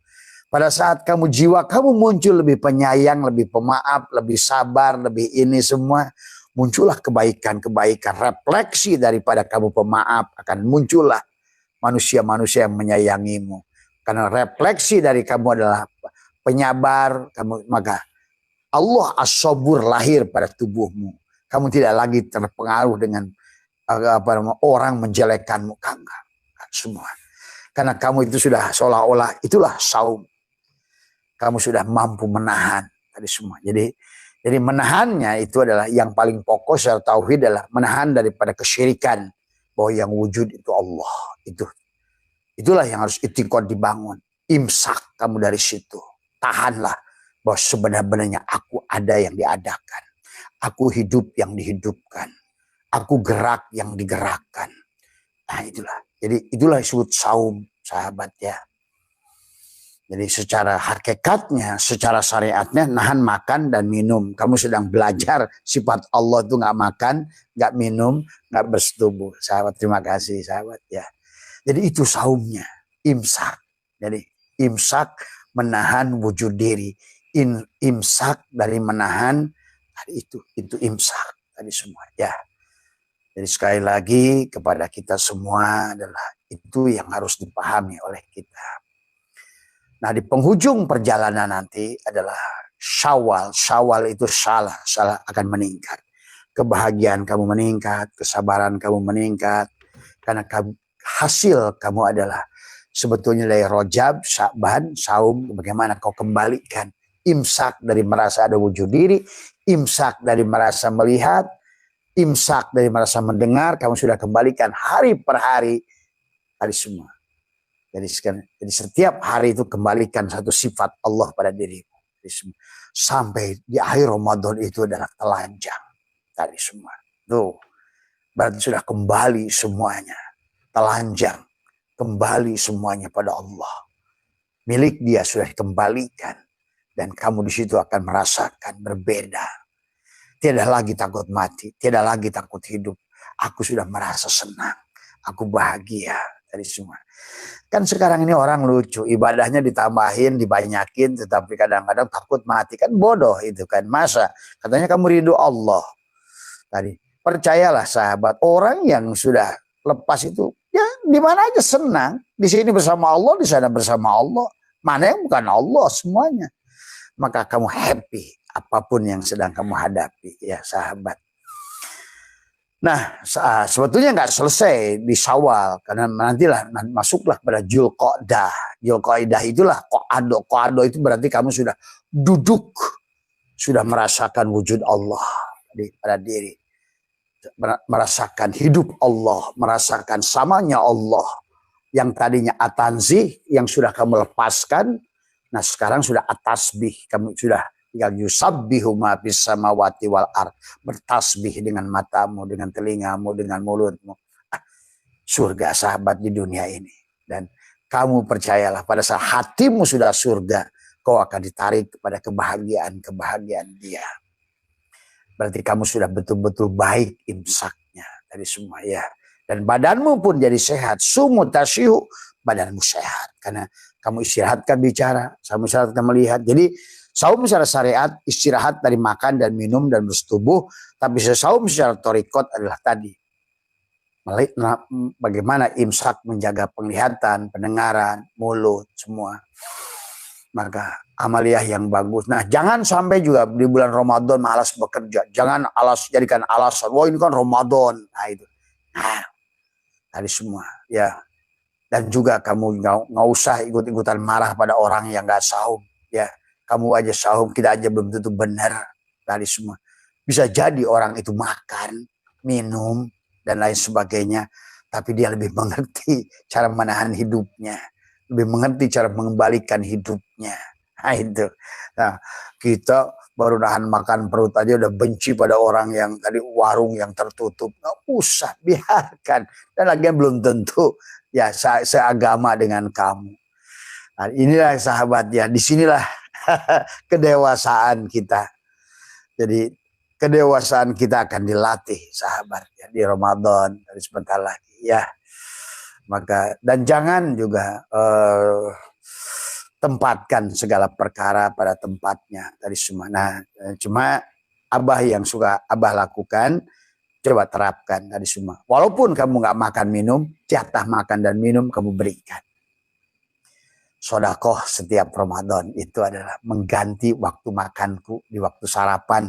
Pada saat kamu jiwa kamu muncul lebih penyayang, lebih pemaaf, lebih sabar, lebih ini semua, muncullah kebaikan-kebaikan, refleksi daripada kamu pemaaf, akan muncullah manusia-manusia yang menyayangimu. Karena refleksi dari kamu adalah penyabar, maka Allah as-sabur lahir pada tubuhmu. Kamu tidak lagi terpengaruh dengan orang menjelekkanmu, enggak semua. Karena kamu itu sudah seolah-olah itulah saum. Kamu sudah mampu menahan tadi semua. Jadi menahannya itu adalah yang paling pokok secara tauhid, adalah menahan daripada kesyirikan, bahwa yang wujud itu Allah. Itulah yang harus itikad dibangun. Imsak kamu dari situ. Tahanlah bahwa sebenarnya aku ada yang diadakan. Aku hidup yang dihidupkan. Aku gerak yang digerakkan. Nah itulah. Jadi itulah disebut saum, sahabat ya. Jadi secara hakikatnya, secara syariatnya, nahan makan dan minum. Kamu sedang belajar sifat Allah itu nggak makan, nggak minum, nggak bersetubuh. Sahabat, terima kasih sahabat ya. Jadi itu saumnya, imsak. Jadi imsak menahan wujud diri. Imsak dari menahan, itu imsak tadi semua ya. Jadi sekali lagi kepada kita semua adalah itu yang harus dipahami oleh kita. Nah di penghujung perjalanan nanti adalah Syawal. Syawal itu salah akan meningkat. Kebahagiaan kamu meningkat, kesabaran kamu meningkat. Karena hasil kamu adalah sebetulnya dari Rajab, Sya'ban, Saum. Bagaimana kau kembalikan imsak dari merasa ada wujud diri, imsak dari merasa melihat, imsak dari merasa mendengar. Kamu sudah kembalikan hari per hari tadi semua. Jadi setiap hari itu kembalikan satu sifat Allah pada dirimu. Sampai di akhir Ramadan itu adalah telanjang tadi semua. Tuh, berarti sudah kembali semuanya. Telanjang, kembali semuanya pada Allah. Milik dia sudah dikembalikan. Dan kamu di situ akan merasakan berbeda. Tidak lagi takut mati, tidak lagi takut hidup. Aku sudah merasa senang, aku bahagia dari semua. Kan sekarang ini orang lucu, ibadahnya ditambahin, dibanyakin, tetapi kadang-kadang takut mati. Kan bodoh itu kan. Masa katanya kamu rindu Allah. Tadi percayalah sahabat, orang yang sudah lepas itu ya di mana aja senang. Di sini bersama Allah, di sana bersama Allah. Mana yang bukan Allah semuanya. Maka kamu happy apapun yang sedang kamu hadapi ya sahabat. Nah, sebetulnya nggak selesai di Syawal, karena nantilah masuklah pada Dzulqa'dah. Dzulqa'dah itulah qa'ado. Qa'ado itu berarti kamu sudah duduk, sudah merasakan wujud Allah pada diri. Merasakan hidup Allah, merasakan samanya Allah. Yang tadinya atanzih, yang sudah kamu lepaskan, nah sekarang sudah atasbih, kamu sudah tinggal yusabbihu ma fis samawati wal ard, bertasbih dengan matamu, dengan telingamu, dengan mulutmu. Surga sahabat di dunia ini. Dan kamu percayalah pada saat hatimu sudah surga, kau akan ditarik kepada kebahagiaan dia. Berarti kamu sudah betul-betul baik imsaknya dari semua ya. Dan badanmu pun jadi sehat. Sumu tasyihu, badanmu sehat. Karena kamu istirahatkan bicara, kamu istirahatkan melihat. Jadi saum secara syariat istirahat dari makan dan minum dan bersetubuh. Tapi saum secara thariqat adalah tadi. Bagaimana imsak menjaga penglihatan, pendengaran, mulut, semua. maka amaliyah yang bagus. Nah, jangan sampai juga di bulan Ramadan malas bekerja. Jangan jadikan alasan, wah ini kan Ramadan. Nah itu. Nah, tadi semua ya. Dan juga kamu nggak usah ikut-ikutan marah pada orang yang nggak saum. Ya, kamu aja saum, kita aja belum tentu benar. Tadi semua. Bisa jadi orang itu makan, minum, dan lain sebagainya. Tapi dia lebih mengerti cara menahan hidupnya. Lebih mengerti cara mengembalikan hidupnya. Nah itu. Nah, kita baru nahan makan perut aja udah benci pada orang yang tadi warung yang tertutup. Nggak usah, biarkan. Dan lagi belum tentu ya seagama dengan kamu. Nah, inilah sahabat ya, disinilah kedewasaan kita. Jadi kedewasaan kita akan dilatih sahabat ya, di Ramadan dari sebentar lagi ya. Maka dan jangan juga tempatkan segala perkara pada tempatnya dari semua. Nah, cuma Abah yang suka Abah lakukan, coba terapkan tadi semua. Walaupun kamu nggak makan minum, jatah makan dan minum kamu berikan. Sodakoh setiap Ramadan itu adalah mengganti waktu makanku di waktu sarapan.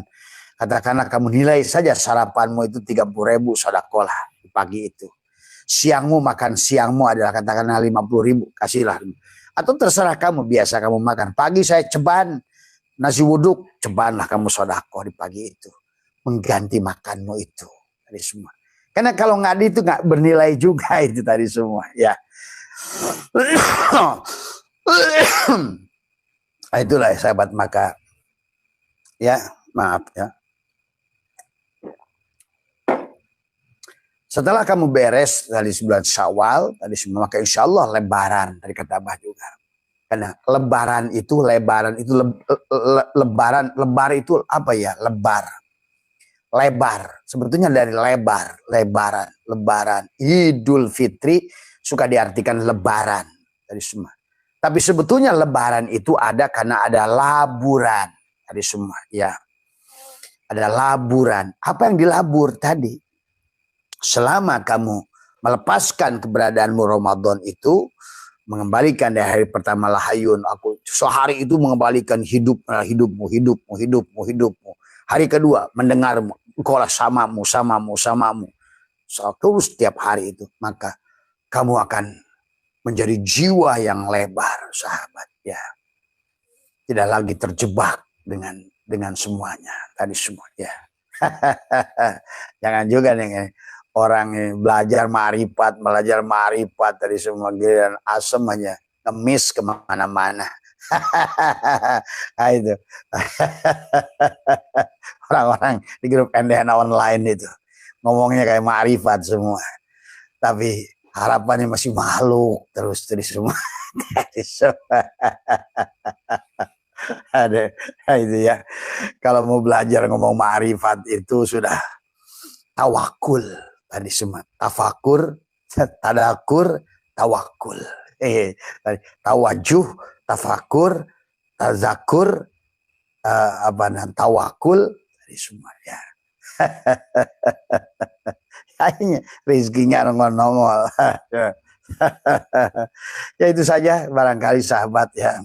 Katakanlah kamu nilai saja sarapanmu itu 30.000, sodakoh lah di pagi itu. Siangmu makan siangmu adalah katakanlah 50.000, kasihlah. Atau terserah kamu, biasa kamu makan. Pagi saya ceban nasi wuduk, cebanlah kamu sodakoh di pagi itu. Mengganti makanmu itu tadi semua. Karena kalau nggak itu nggak bernilai juga itu tadi semua ya. Itulah sahabat, maka ya maaf ya. Setelah kamu beres dari bulan Syawal tadi semua, maka insya Allah Lebaran tadi kata Abah juga. Karena lebaran itu lebar itu apa ya? Lebar. Sebetulnya dari lebaran. Idul Fitri suka diartikan lebaran tadi semua. Tapi sebetulnya lebaran itu ada karena ada laburan tadi semua ya. Ada laburan. Apa yang dilabur tadi? Selama kamu melepaskan keberadaanmu Ramadan itu, mengembalikan dari hari pertama lahayun, aku sehari itu mengembalikan hidupmu. Hari kedua mendengarmu, engkaulah samamu. Terus setiap hari itu, maka kamu akan menjadi jiwa yang lebar, sahabat ya. Tidak lagi terjebak dengan semuanya tadi semua ya. Jangan juga nih orang belajar ma'rifat dari semua giliran asem aja ngemis kemana-mana. Nah, itu orang-orang di grup NDN online itu ngomongnya kayak ma'rifat semua, tapi harapannya masih makhluk terus semua. Ada itu ya. Kalau mau belajar ngomong ma'rifat itu sudah tawakul tadi semua, tafakur, tadakur, tawakul, tawajuh, tafakur, tazakur, tawakul tadi semua ya. Akhirnya rezekinya nongol-nongol. Ya itu saja barangkali sahabat ya.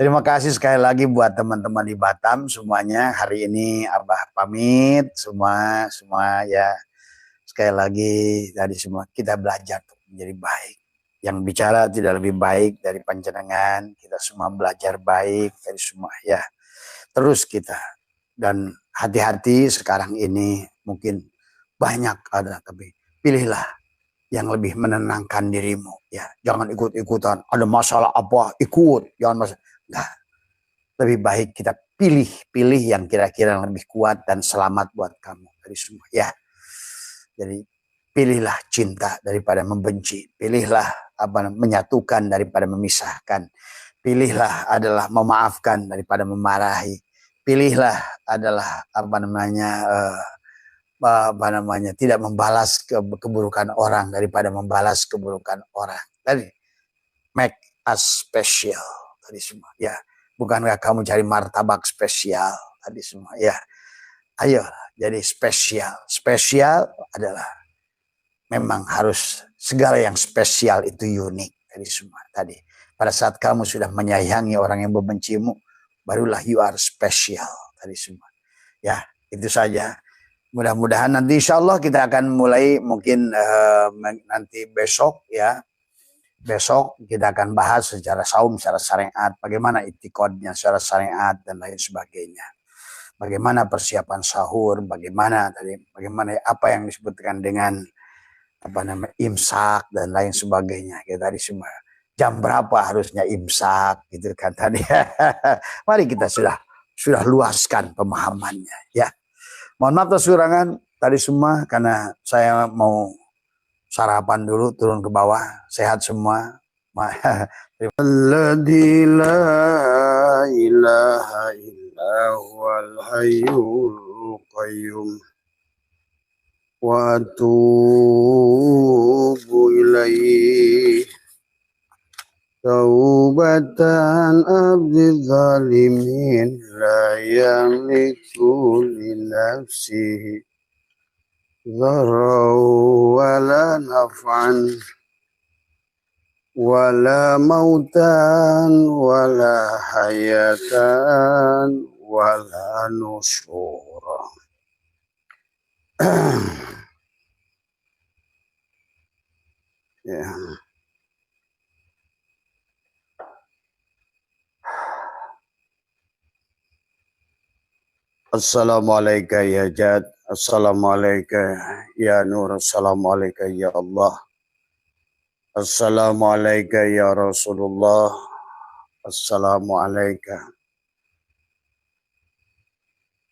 Terima kasih sekali lagi buat teman-teman di Batam semuanya. Hari ini Abah pamit semua ya. Sekali lagi tadi semua kita belajar untuk menjadi baik. Yang bicara tidak lebih baik dari panjenengan. Kita semua belajar baik dari semua ya. Terus kita dan hati-hati sekarang ini mungkin banyak ada, tapi pilihlah yang lebih menenangkan dirimu ya. Jangan ikut-ikutan. Ada masalah apa ikut, jangan masalah. Nah, lebih baik kita pilih yang kira-kira lebih kuat dan selamat buat kamu dari semua ya. Jadi pilihlah cinta daripada membenci, pilihlah menyatukan daripada memisahkan, pilihlah adalah memaafkan daripada memarahi, pilihlah adalah tidak membalas keburukan orang daripada membalas keburukan orang. Tadi make us special tadi semua ya. Bukankah kamu cari martabak spesial tadi semua ya. Ayo jadi spesial adalah memang harus segala yang spesial itu unik tadi semua tadi. Pada saat kamu sudah menyayangi orang yang membencimu, barulah you are special tadi semua. Ya, itu saja. Mudah-mudahan nanti insya Allah kita akan mulai mungkin nanti besok ya. Besok kita akan bahas secara saum, secara syariat, bagaimana itikadnya secara syariat dan lain sebagainya. Bagaimana persiapan sahur, bagaimana apa yang disebutkan dengan apa namanya imsak dan lain sebagainya. Kita tadi semua jam berapa harusnya imsak gitu kan tadi. Mari kita sudah luaskan pemahamannya ya. Mohon maaf atas kekurangan tadi semua karena saya mau sarapan dulu, turun ke bawah. Sehat semua. Alladzi la ilaha illa huwal hayyul qayyum wa atubu ilaihi taubatan abdi zalimin la yamliku li nafsihi ضرا ولا نفعا ولا موتا ولا حياة ولا نشورا. Assalamualaikum ya Jad. Assalamualaikum ya Nur. Assalamualaikum ya Allah. Assalamualaikum ya Rasulullah. Assalamualaikum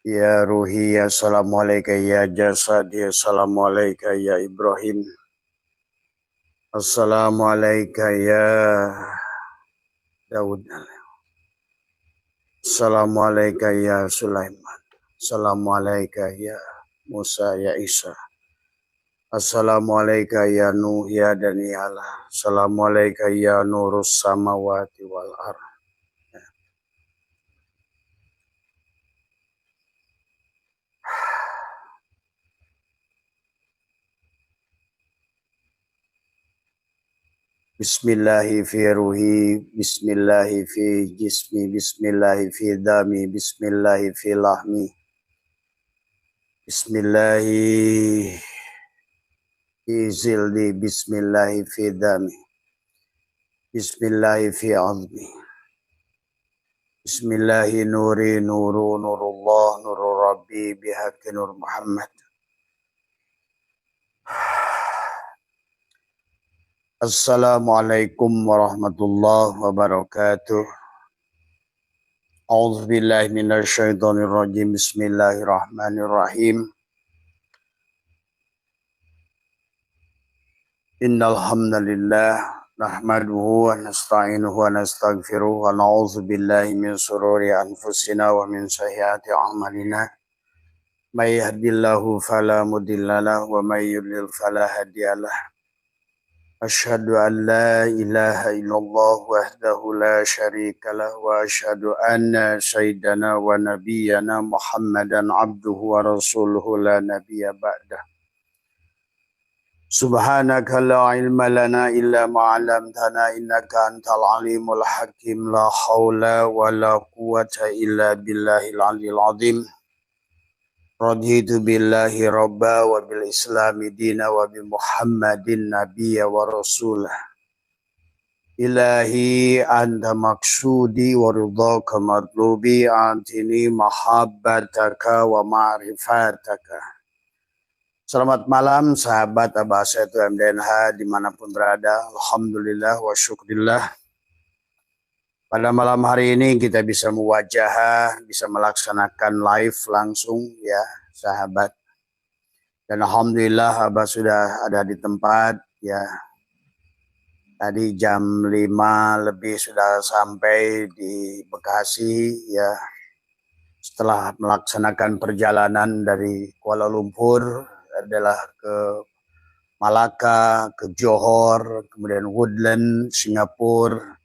ya Ruhi. Assalamualaikum ya Jasadi. Assalamualaikum ya Ibrahim. Assalamualaikum ya Daud. Assalamualaikum ya Sulaiman. Assalamualaikum ya Musa ya Isa. Assalamualaikum ya Nuh ya Daniela. Assalamualaikum ya Nurus samawati wal ardh. Bismillahi fi ruhi, bismillahi fi jismi, bismillahi fi dami, bismillahi fi lahmi. Bismillahi fi zildi, bismillahi fi dami, bismillahi fi azmi, bismillahi nuri nuru nurullah nuru rabbi bihaqqi nur Muhammad. Assalamualaikum warahmatullahi wabarakatuh. A'udzu billahi minasyaitonir rajim. Bismillahirrahmanirrahim. Innal hamdalillah nahmaduhu wa nasta'inuhu wa nastaghfiruh wa na'udzu billahi min shururi anfusina wa min sayyiati a'malina. May yahdihillahu fala mudhillalah wa may yudlil fala hadiyalah. Asyhadu an la ilaha illallah wahdahu la syarika lah wa asyhadu anna sayyidana wa nabiyyana Muhammadan abduhu wa rasuluhu la nabiyya ba'dah. Subhanaka la ilma lana illa ma 'allamtana innaka antal alimul hakim. La haula wa la quwwata illa billahil aliyyil azim. Raditu billahi rabba wa bil islami dina wa bi muhammadin nabiyya wa rasulah. Ilahi anta maksudi wa ridhaka matlubi antini mahabbataka wa ma'rifataka. Selamat malam sahabat Abasaitu MDNH dimanapun berada. Alhamdulillah wa syukrillah. Pada malam hari ini kita bisa muwajahah, bisa melaksanakan live langsung ya sahabat. Dan alhamdulillah Abah sudah ada di tempat ya. Tadi jam 5 lebih sudah sampai di Bekasi ya. Setelah melaksanakan perjalanan dari Kuala Lumpur adalah ke Malaka, ke Johor, kemudian Woodland, Singapura.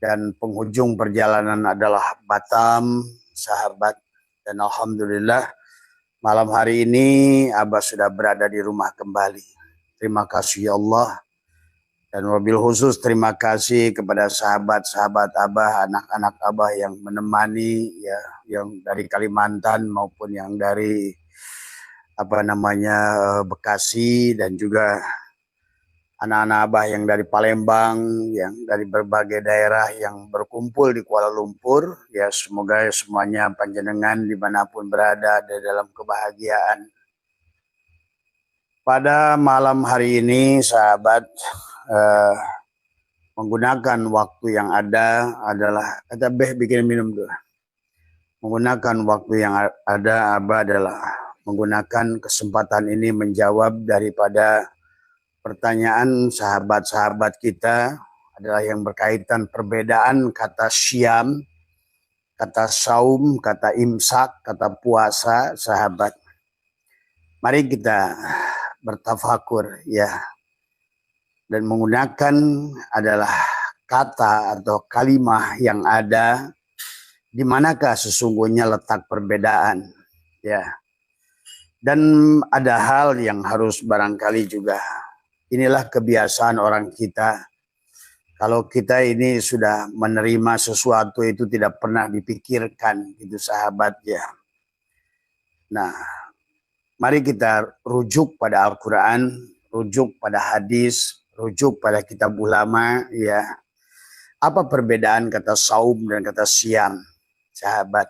Dan penghujung perjalanan adalah Batam, sahabat. Dan alhamdulillah malam hari ini Abah sudah berada di rumah kembali. Terima kasih ya Allah. Dan wabil khusus terima kasih kepada sahabat-sahabat Abah, anak-anak Abah yang menemani, ya, yang dari Kalimantan maupun yang dari Bekasi, dan juga anak-anak Abah yang dari Palembang, yang dari berbagai daerah yang berkumpul di Kuala Lumpur. Ya, semoga semuanya panjenengan dimanapun berada di dalam kebahagiaan. Pada malam hari ini, sahabat, menggunakan waktu yang ada adalah, kata Beh bikin minum dulu. Menggunakan waktu yang ada, Abah adalah menggunakan kesempatan ini menjawab daripada pertanyaan sahabat-sahabat kita, adalah yang berkaitan perbedaan kata syam, kata saum, kata imsak, kata puasa, sahabat. Mari kita bertafakur, ya, dan menggunakan adalah kata atau kalimah yang ada di manakah sesungguhnya letak perbedaan, ya. Dan ada hal yang harus barangkali juga, inilah kebiasaan orang kita. Kalau kita ini sudah menerima sesuatu itu tidak pernah dipikirkan, itu sahabat, ya. Nah, mari kita rujuk pada Al-Quran, rujuk pada hadis, rujuk pada kitab ulama, ya. Apa perbedaan kata saum dan kata siam, sahabat?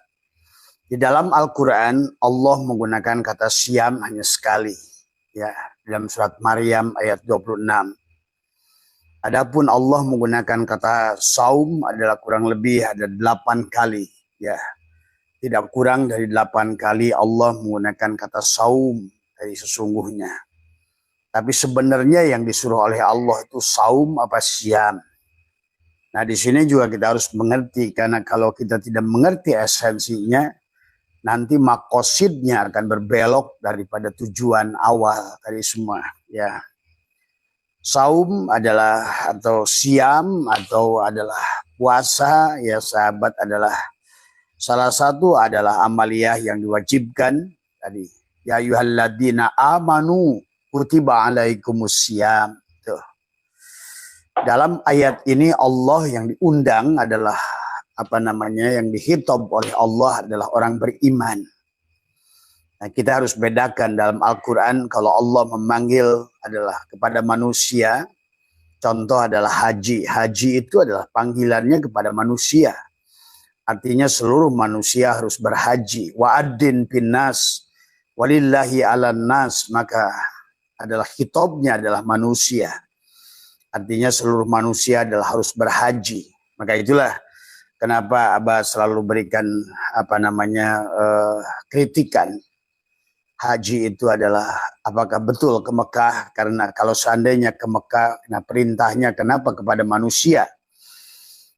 Di dalam Al-Quran, Allah menggunakan kata siam hanya sekali, ya, dalam surat Maryam ayat 26. Adapun Allah menggunakan kata saum adalah kurang lebih ada 8 kali, ya. Tidak kurang dari 8 kali Allah menggunakan kata saum dari sesungguhnya. Tapi sebenarnya yang disuruh oleh Allah itu saum apa siam. Nah, di sini juga kita harus mengerti, karena kalau kita tidak mengerti esensinya, nanti makosidnya akan berbelok daripada tujuan awal dari semua, ya. Saum adalah, atau siam, atau adalah puasa, ya sahabat, adalah salah satu adalah amaliyah yang diwajibkan tadi. Ya ayyuhalladzina amanu kutiba alaikumusiyam. Tuh. Dalam ayat ini Allah yang diundang adalah yang dihitab oleh Allah adalah orang beriman. Nah, kita harus bedakan dalam Al-Quran kalau Allah memanggil adalah kepada manusia. Contoh adalah haji. Haji itu adalah panggilannya kepada manusia. Artinya seluruh manusia harus berhaji. Wa'adin pinnas walillahi ala nas, maka adalah khitabnya adalah manusia. Artinya seluruh manusia adalah harus berhaji. Maka itulah kenapa Abah selalu berikan kritikan. Haji itu adalah apakah betul ke Mekah? Karena kalau seandainya ke Mekah, nah perintahnya kenapa kepada manusia?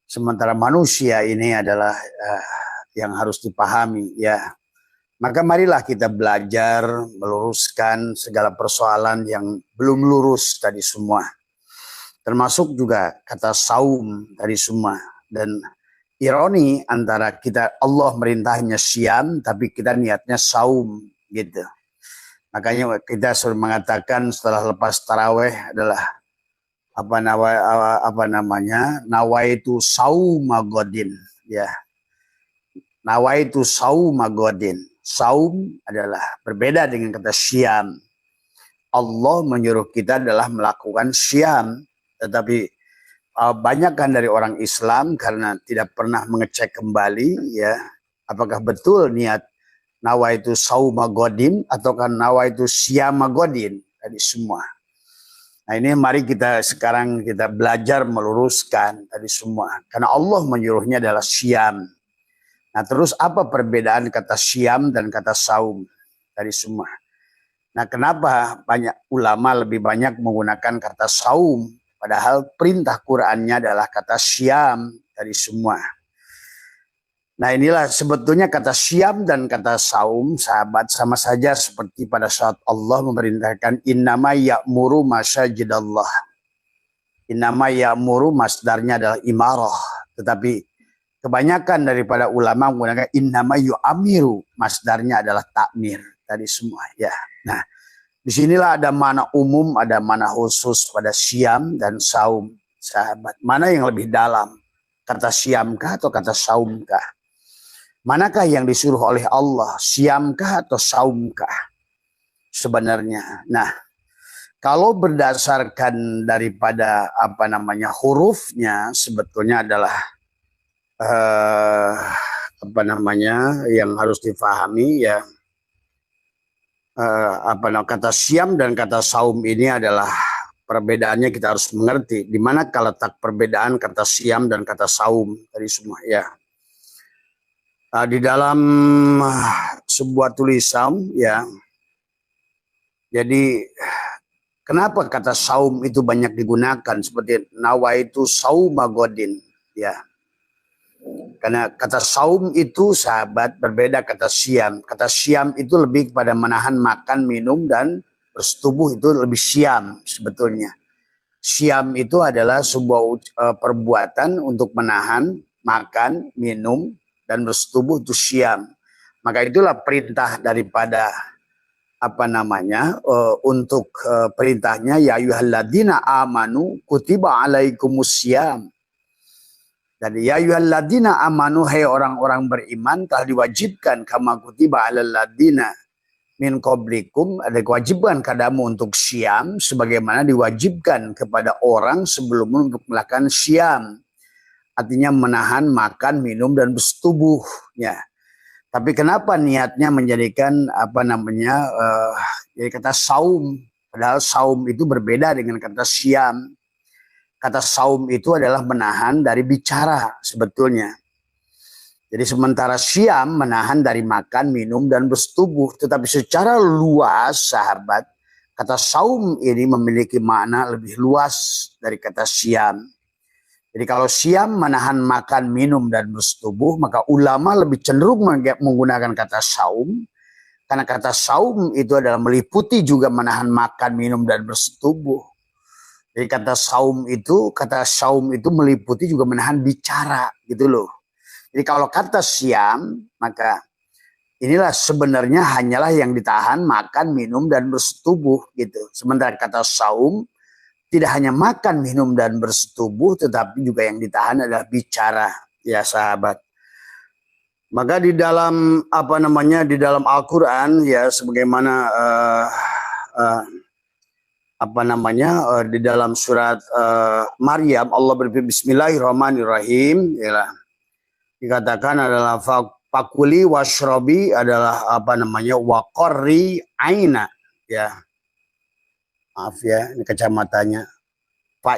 Sementara manusia ini adalah yang harus dipahami, ya. Maka marilah kita belajar meluruskan segala persoalan yang belum lurus tadi semua. Termasuk juga kata saum tadi semua. Dan ironi antara kita, Allah merintahnya siam, tapi kita niatnya saum, gitu. Makanya kita sudah mengatakan setelah lepas taraweh adalah nawaitu sauma godin, ya. Nawaitu sauma godin. Saum adalah berbeda dengan kata siam. Allah menyuruh kita adalah melakukan siam, tetapi banyakkan dari orang Islam karena tidak pernah mengecek kembali, ya, apakah betul niat nawaitu sauma godin ataukah nawaitu siyama godin tadi semua. Nah, ini mari kita sekarang kita belajar meluruskan tadi semua, karena Allah menyuruhnya adalah siam. Nah, terus apa perbedaan kata siam dan kata saum tadi semua? Nah, kenapa banyak ulama lebih banyak menggunakan kata saum, padahal perintah Qur'annya adalah kata siam tadi semua. Nah, inilah sebetulnya kata siam dan kata saum, sahabat, sama saja seperti pada saat Allah memerintahkan innama ya'muru masajidallah. Innama ya'muru masdarnya adalah imarah, tetapi kebanyakan daripada ulama menggunakan innama yu'amiru, masdarnya adalah takmir tadi semua, ya. Nah, Disinilah ada mana umum, ada mana khusus pada siam dan saum, sahabat. Mana yang lebih dalam? Kata siamkah atau kata saumkah? Manakah yang disuruh oleh Allah? Siamkah atau saumkah? Sebenarnya. Nah, kalau berdasarkan daripada hurufnya sebetulnya adalah yang harus difahami ya. Kata siam dan kata saum ini adalah perbedaannya kita harus mengerti di mana letak perbedaan kata siam dan kata saum tadi semua ya. Di dalam sebuah tulisan ya. Jadi kenapa kata saum itu banyak digunakan seperti nawaitu sauma godin ya. Karena kata saum itu sahabat berbeda kata siam. Kata siam itu lebih kepada menahan makan, minum, dan bersetubuh itu lebih siam sebetulnya. Siam itu adalah sebuah perbuatan untuk menahan makan, minum, dan bersetubuh itu siam. Maka itulah perintah daripada untuk perintahnya ya ayyuhalladzina amanu kutiba alaikumusiyam. Dan ya ayyuhalladzina amanu hai orang-orang beriman telah diwajibkan kama kutiba alal ladzina min qablikum, ada kewajiban kadamu untuk siam sebagaimana diwajibkan kepada orang sebelum untuk melakukan siam. Artinya menahan makan, minum dan bersetubuh ya. Tapi kenapa niatnya menjadikan jadi kata saum, padahal saum itu berbeda dengan kata siam. Kata saum itu adalah menahan dari bicara sebetulnya. Jadi sementara siam menahan dari makan, minum, dan bersetubuh. Tetapi secara luas sahabat, kata saum ini memiliki makna lebih luas dari kata siam. Jadi kalau siam menahan makan, minum, dan bersetubuh, maka ulama lebih cenderung menggunakan kata saum. Karena kata saum itu adalah meliputi juga menahan makan, minum, dan bersetubuh. Jadi kata saum itu meliputi juga menahan bicara gitu loh. Jadi kalau kata siam maka inilah sebenarnya hanyalah yang ditahan makan, minum dan bersetubuh gitu. Sementara kata saum tidak hanya makan, minum dan bersetubuh tetapi juga yang ditahan adalah bicara ya sahabat. Maka di dalam di dalam Al-Qur'an ya sebagaimana di dalam surat Maryam Allah berfirman Bismillahirrahmanirrahim ya, dikatakan adalah fakuli washrobi adalah waqarri aina ya. Maaf ya ini kacamatanya. Fa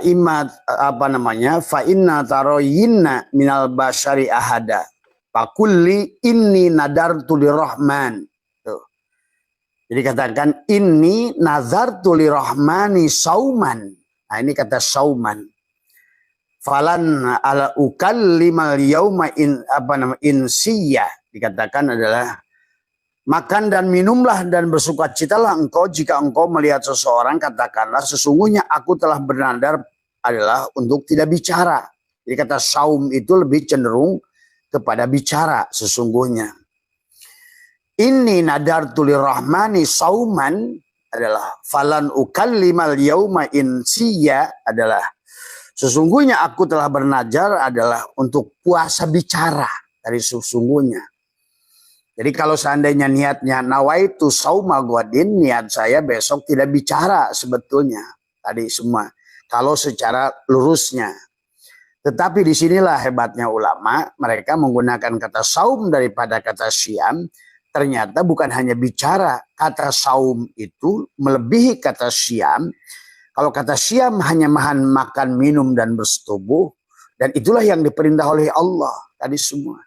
inna taroyinna minal basyari ahada fakulli inni nadartu lirrahman. Jadi katakan ini nazartu lirrahmani sauman. Nah ini kata sauman. Falan ala ukallimal yauma insiya. Dikatakan adalah makan dan minumlah dan bersukacitalah engkau jika engkau melihat seseorang, katakanlah sesungguhnya aku telah bernadar adalah untuk tidak bicara. Jadi kata saum itu lebih cenderung kepada bicara sesungguhnya. Inni nadartu lirrahmani sauman adalah falan ukallimal yauma insiya adalah sesungguhnya aku telah bernadar adalah untuk puasa bicara dari sesungguhnya. Jadi kalau seandainya niatnya nawaitu sauma godin, niat saya besok tidak bicara sebetulnya tadi semua. Kalau secara lurusnya. Tetapi disinilah hebatnya ulama, mereka menggunakan kata saum daripada kata siam. Ternyata bukan hanya bicara, kata saum itu melebihi kata siam. Kalau kata siam hanya makan, minum, dan bersetubuh. Dan itulah yang diperintah oleh Allah tadi semua.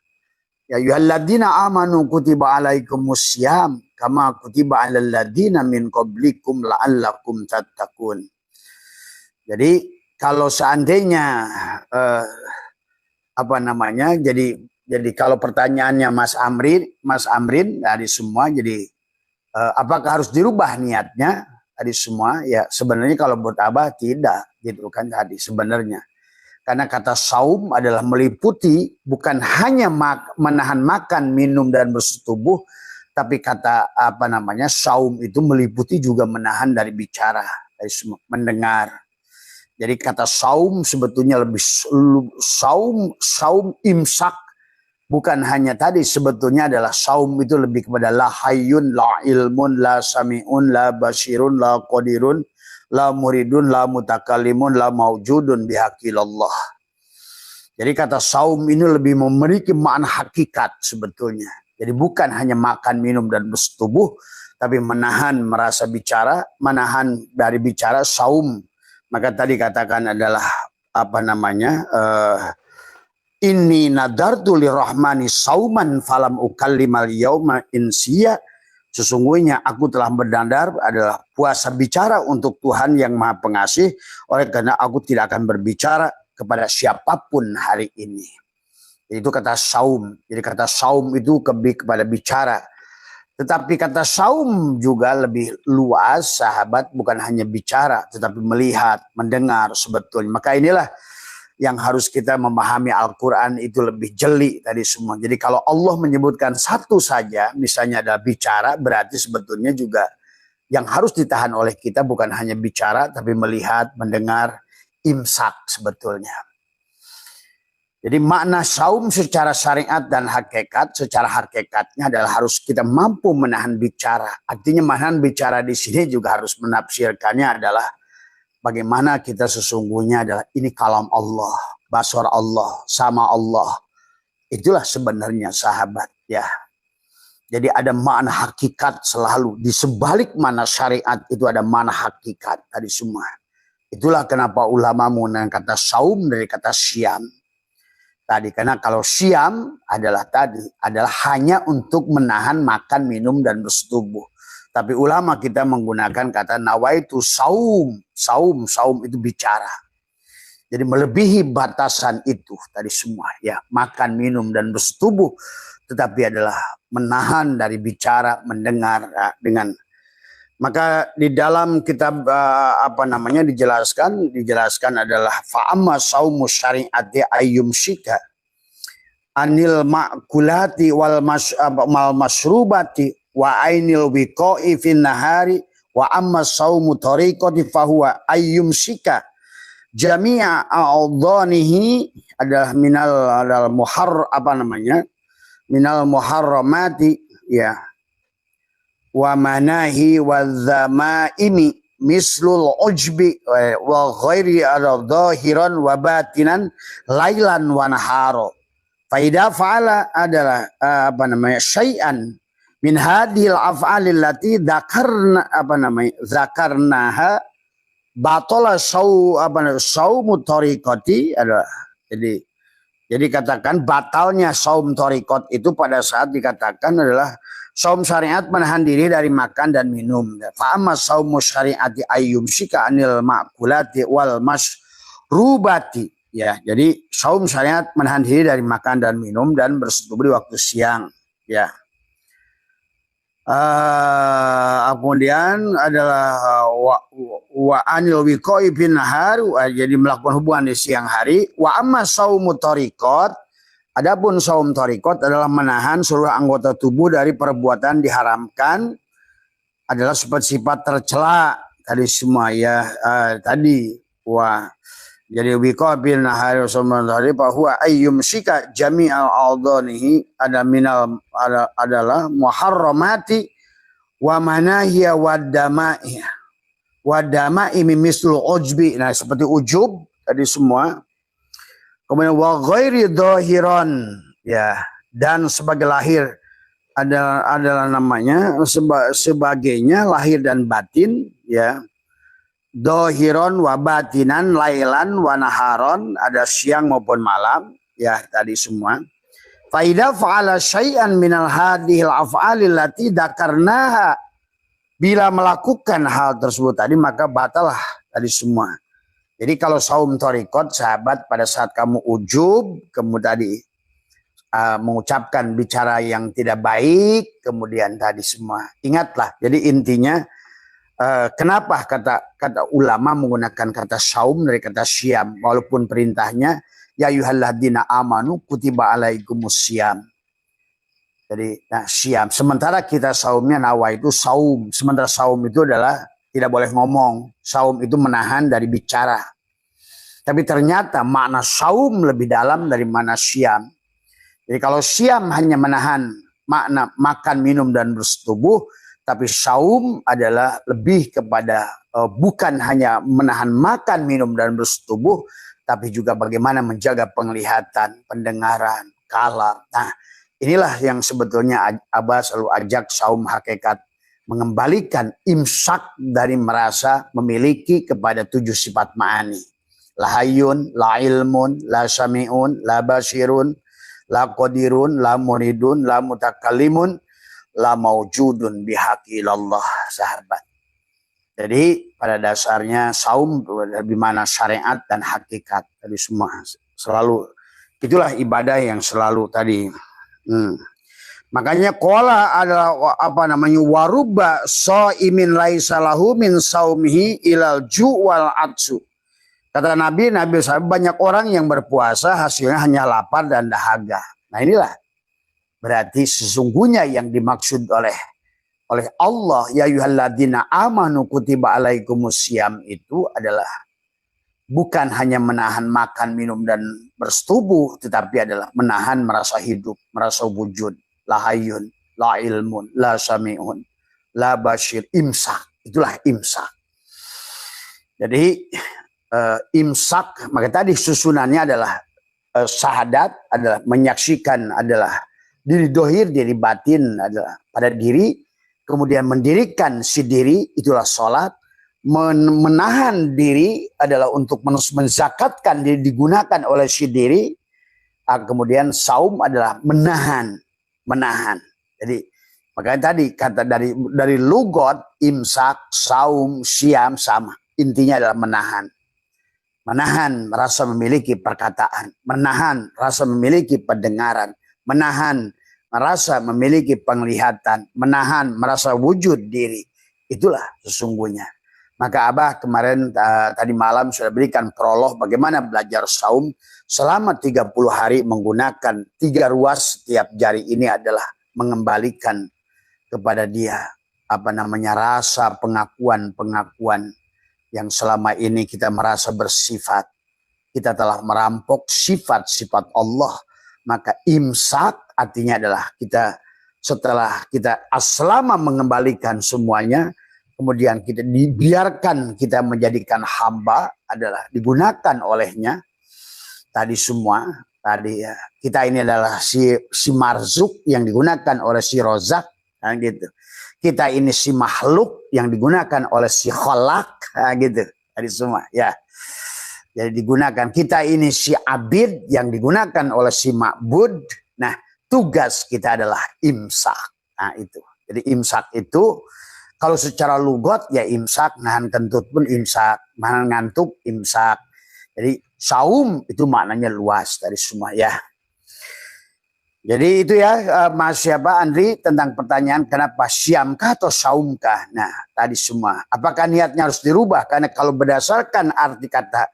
Ya ayyuhalladzina amanu kutiba alaikumusiyam kama kutiba alal ladzina min qablikum la'allakum tattaqun. Jadi kalau seandainya jadi kalau pertanyaannya Mas Amrin dari semua, jadi apakah harus dirubah niatnya tadi semua? Ya sebenarnya kalau buat Abah tidak gitu kan tadi sebenarnya. Karena kata saum adalah meliputi bukan hanya menahan makan, minum dan bersetubuh, Tapi kata saum itu meliputi juga menahan dari bicara, dari mendengar. Jadi kata saum sebetulnya lebih saum imsak, bukan hanya tadi, sebetulnya adalah saum itu lebih kepada la hayyun, la ilmun, la sami'un, la basirun, la qadirun, la muridun, la mutakallimun, la maujudun bihaqilallah. Jadi kata saum ini lebih memiliki makna hakikat sebetulnya. Jadi bukan hanya makan, minum, dan bersetubuh, tapi menahan merasa bicara, menahan dari bicara, saum. Maka tadi katakan adalah inni nadartu lirrahmani sauman falam ukallimal yauma insiya. Sesungguhnya aku telah bernadar adalah puasa bicara untuk Tuhan yang Maha Pengasih, oleh karena aku tidak akan berbicara kepada siapapun hari ini. Itu kata saum. Jadi kata saum itu lebih kepada bicara. Tetapi kata saum juga lebih luas, sahabat, bukan hanya bicara, tetapi melihat, mendengar sebetulnya. Maka inilah yang harus kita memahami Al-Quran itu lebih jeli tadi semua. Jadi kalau Allah menyebutkan satu saja, misalnya adalah bicara, berarti sebetulnya juga yang harus ditahan oleh kita bukan hanya bicara, tapi melihat, mendengar, imsak sebetulnya. Jadi makna saum secara syariat dan hakikat, secara hakikatnya adalah harus kita mampu menahan bicara. Artinya menahan bicara di sini juga harus menafsirkannya adalah bagaimana kita sesungguhnya adalah ini kalam Allah, basar Allah, sama Allah. Itulah sebenarnya sahabat ya. Jadi ada makna hakikat selalu. Di sebalik makna syariat itu ada makna hakikat tadi semua. Itulah kenapa ulama menggunakan kata saum dari kata siam. Tadi karena kalau siam adalah hanya untuk menahan makan, minum, dan bersetubuh. Tapi ulama kita menggunakan kata nawaitu saum. Saum itu bicara. Jadi melebihi batasan itu tadi semua ya, makan, minum, dan bersetubuh, tetapi adalah menahan dari bicara, mendengar dengan. Maka di dalam kitab dijelaskan adalah fa'amma saumu syari'ati ayyumsika anil ma'kulati wal masrubati wa ainil wiqa'i fin nahari wa amma saumu tariqati fahuwa ayyumsika jami'a a'dhanihi adalah minal muharramati ya wa manahi wa dzamaimi mislul ujbi wa ghairi al-dhahiran wa batinan lailan wa naharo. Faida fa'ala adalah syai'an min hadhil af'alil lati zakarnaha batala saumu tariqati adalah jadi katakan batalnya saum tariqat itu pada saat dikatakan adalah saum syariat menahan diri dari makan dan minum. Fa'amma saumu syariati ayyumsika anil ma'kulati wal masrubati. Ya, jadi saum syariat menahan diri dari makan dan minum dan bersetubuh di waktu siang. Ya. Kemudian adalah wa anil wiqa'i bin nahar, jadi melakukan hubungan di siang hari. Wa amma saumu tariqat, adapun saum tariqat adalah menahan seluruh anggota tubuh dari perbuatan diharamkan, adalah sifat-sifat tercela tadi semua ya. Jadi wiqa bil nahari samantari bahwa ayyumsika jami'al aldanihi adalah muharramati wa manahiya wa dama'i mislul ujbi. Nah, seperti ujub tadi semua. Kemudian wa ghairi dhahiran ya, dan sebagai lahir adalah namanya sebagainya lahir dan batin ya. Dhahiran wa batinan lailan wa naharon, ada siang maupun malam ya tadi semua. Faida fa'ala syai'an minal hadhil af'alil lati dzakarnaha, bila melakukan hal tersebut tadi maka batalah tadi semua. Jadi kalau saum tariqat sahabat, pada saat kamu ujub, kamu tadi mengucapkan bicara yang tidak baik, kemudian tadi semua, ingatlah. Jadi intinya kenapa kata ulama menggunakan kata saum dari kata syam, walaupun perintahnya ya ayyuhalladzina amanu kutiba alaikumus syiyam. Jadi nah siam. Sementara kita saumnya nawa itu saum. Sementara saum itu adalah tidak boleh ngomong. Saum itu menahan dari bicara. Tapi ternyata makna saum lebih dalam dari makna siam. Jadi kalau siam hanya menahan makna makan, minum, dan bersetubuh, tapi saum adalah lebih kepada bukan hanya menahan makan, minum, dan bersetubuh, tapi juga bagaimana menjaga penglihatan, pendengaran, kalam. Nah, inilah yang sebetulnya Abah selalu ajak saum hakikat, mengembalikan imsak dari merasa memiliki kepada 7 sifat ma'ani. La hayyun, la ilmun, la sami'un, la basirun, la qadirun, la muridun, la mutakallimun, la maujudun bihaqi ilallah, sahabat. Jadi pada dasarnya saum lebih mana syariat dan hakikat. Tadi semua selalu itulah ibadah yang selalu tadi. Makanya qala adalah apa namanya waruba shaimin laisa lahu min saumihi ilal ju wal atsu. Kata Nabi banyak orang yang berpuasa hasilnya hanya lapar dan dahaga. Nah inilah berarti sesungguhnya yang dimaksud oleh Allah ya ayyuhalladzina amanu kutiba alaikumusiyam itu adalah bukan hanya menahan makan, minum, dan bersetubuh, tetapi adalah menahan merasa hidup, merasa wujud. La hayyun, la ilmun, la sami'un, la basir, imsak. Itulah imsak. Jadi imsak, maka tadi susunannya adalah syahadat, adalah menyaksikan, adalah diri dohir, diri batin adalah pada diri, kemudian mendirikan si diri, itulah sholat, menahan diri adalah untuk menzakatkan diri digunakan oleh si diri, kemudian saum adalah menahan. Jadi makanya tadi kata dari lugot, imsak, saum, siam sama, intinya adalah menahan. Menahan rasa memiliki perkataan, menahan rasa memiliki pendengaran, menahan merasa memiliki penglihatan, menahan merasa wujud diri. Itulah sesungguhnya. Maka Abah kemarin tadi malam sudah berikan prolog bagaimana belajar saum selama 30 hari menggunakan 3 ruas setiap jari ini adalah mengembalikan kepada dia apa namanya rasa pengakuan yang selama ini kita merasa bersifat. Kita telah merampok sifat-sifat Allah. Maka imsak artinya adalah kita setelah kita selama mengembalikan semuanya, kemudian kita dibiarkan kita menjadikan hamba adalah digunakan olehnya. Tadi semua, tadi ya, kita ini adalah si marzuk yang digunakan oleh si rozak, nah gitu. Kita ini si makhluk yang digunakan oleh si kholak, nah gitu. Tadi semua, ya. Jadi digunakan kita ini si abid yang digunakan oleh si ma'bud. Nah, tugas kita adalah imsak. Nah, itu. Jadi imsak itu kalau secara lugot ya imsak, nahan kentut pun imsak, nahan ngantuk imsak. Jadi saum itu maknanya luas dari semua ya. Jadi itu ya Mas siapa Andri tentang pertanyaan kenapa siamkah atau saumkah. Nah tadi semua. Apakah niatnya harus dirubah? Karena kalau berdasarkan arti kata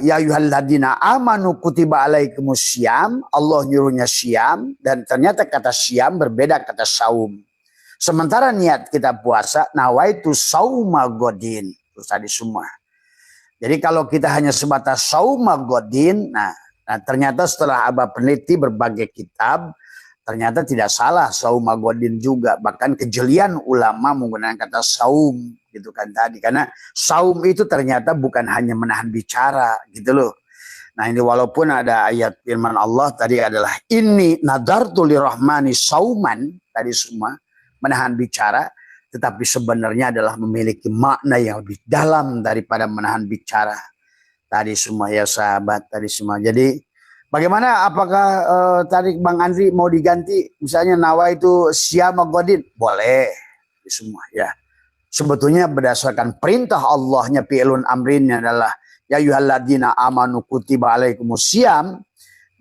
ya ayyuhalladzina amanu kutiba alaikumusiyam, Allah nyuruhnya siam dan ternyata kata siam berbeda kata saum. Sementara niat kita puasa nawaitu sauma godin. Terus tadi semua. Jadi kalau kita hanya sebatas sauma godin, nah ternyata setelah Abah peneliti berbagai kitab, ternyata tidak salah sauma godin juga. Bahkan kejelian ulama menggunakan kata saum gitu kan tadi. Karena saum itu ternyata bukan hanya menahan bicara gitu loh. Nah ini walaupun ada ayat firman Allah tadi adalah inni nadartu lirahmani sauman tadi semua menahan bicara, tetapi sebenarnya adalah memiliki makna yang lebih dalam daripada menahan bicara. Tadi semua ya sahabat, tadi semua. Jadi bagaimana apakah tadi Bang Andri mau diganti misalnya nawa itu siyama godin? Boleh. Semua ya. Sebetulnya berdasarkan perintah Allahnya fi'lun amrinnya adalah ya ayyuhalladzina amanu kutiba alaikumusiyam,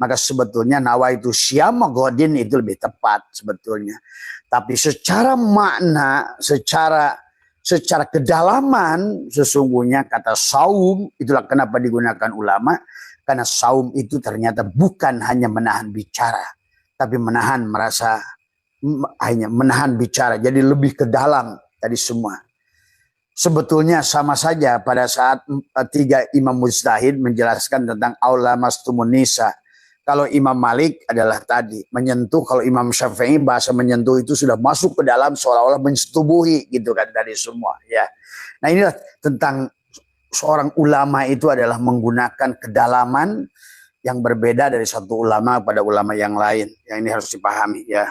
maka sebetulnya nawa itu siyama godin itu lebih tepat sebetulnya. Tapi secara makna, secara kedalaman sesungguhnya kata saum itulah kenapa digunakan ulama, karena saum itu ternyata bukan hanya menahan bicara, tapi menahan hanya menahan bicara, jadi lebih ke dalam tadi semua. Sebetulnya sama saja pada saat 3 imam mujtahid menjelaskan tentang aula mastumun nisa. Kalau Imam Malik adalah tadi menyentuh, kalau Imam Syafi'i bahasa menyentuh itu sudah masuk ke dalam seolah-olah mensetubuhi gitu kan tadi semua ya. Nah inilah tentang seorang ulama itu adalah menggunakan kedalaman yang berbeda dari satu ulama pada ulama yang lain. Yang ini harus dipahami ya.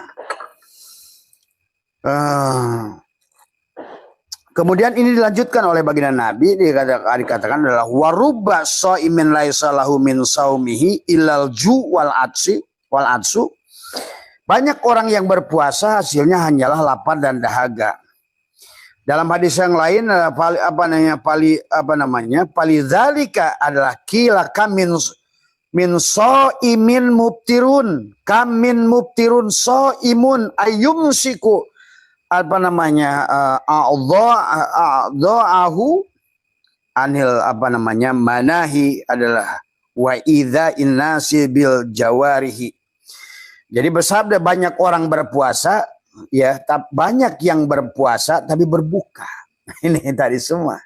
Kemudian ini dilanjutkan oleh baginda Nabi, dikatakan adalah warubba shaimin laisa lahu min saumihi illal ju wal atsu. Banyak orang yang berpuasa hasilnya hanyalah lapar dan dahaga. Dalam hadis yang lain palidzalika adalah kila kamin min shaimin mubtirun shaimun ayyumsiku a'dha'ahu anil manahi adalah wa idza innasi bil jawarihi. Jadi bersabda banyak orang berpuasa ya, banyak yang berpuasa tapi berbuka. Ini tadi semua.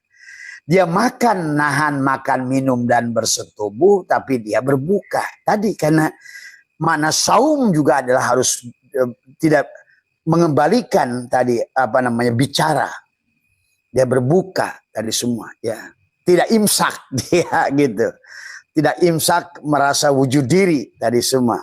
Dia nahan makan minum dan bersetubuh tapi dia berbuka. Tadi karena mana saum juga adalah harus tidak mengembalikan tadi bicara, dia berbuka tadi semua ya, tidak imsak dia gitu, tidak imsak merasa wujud diri tadi semua.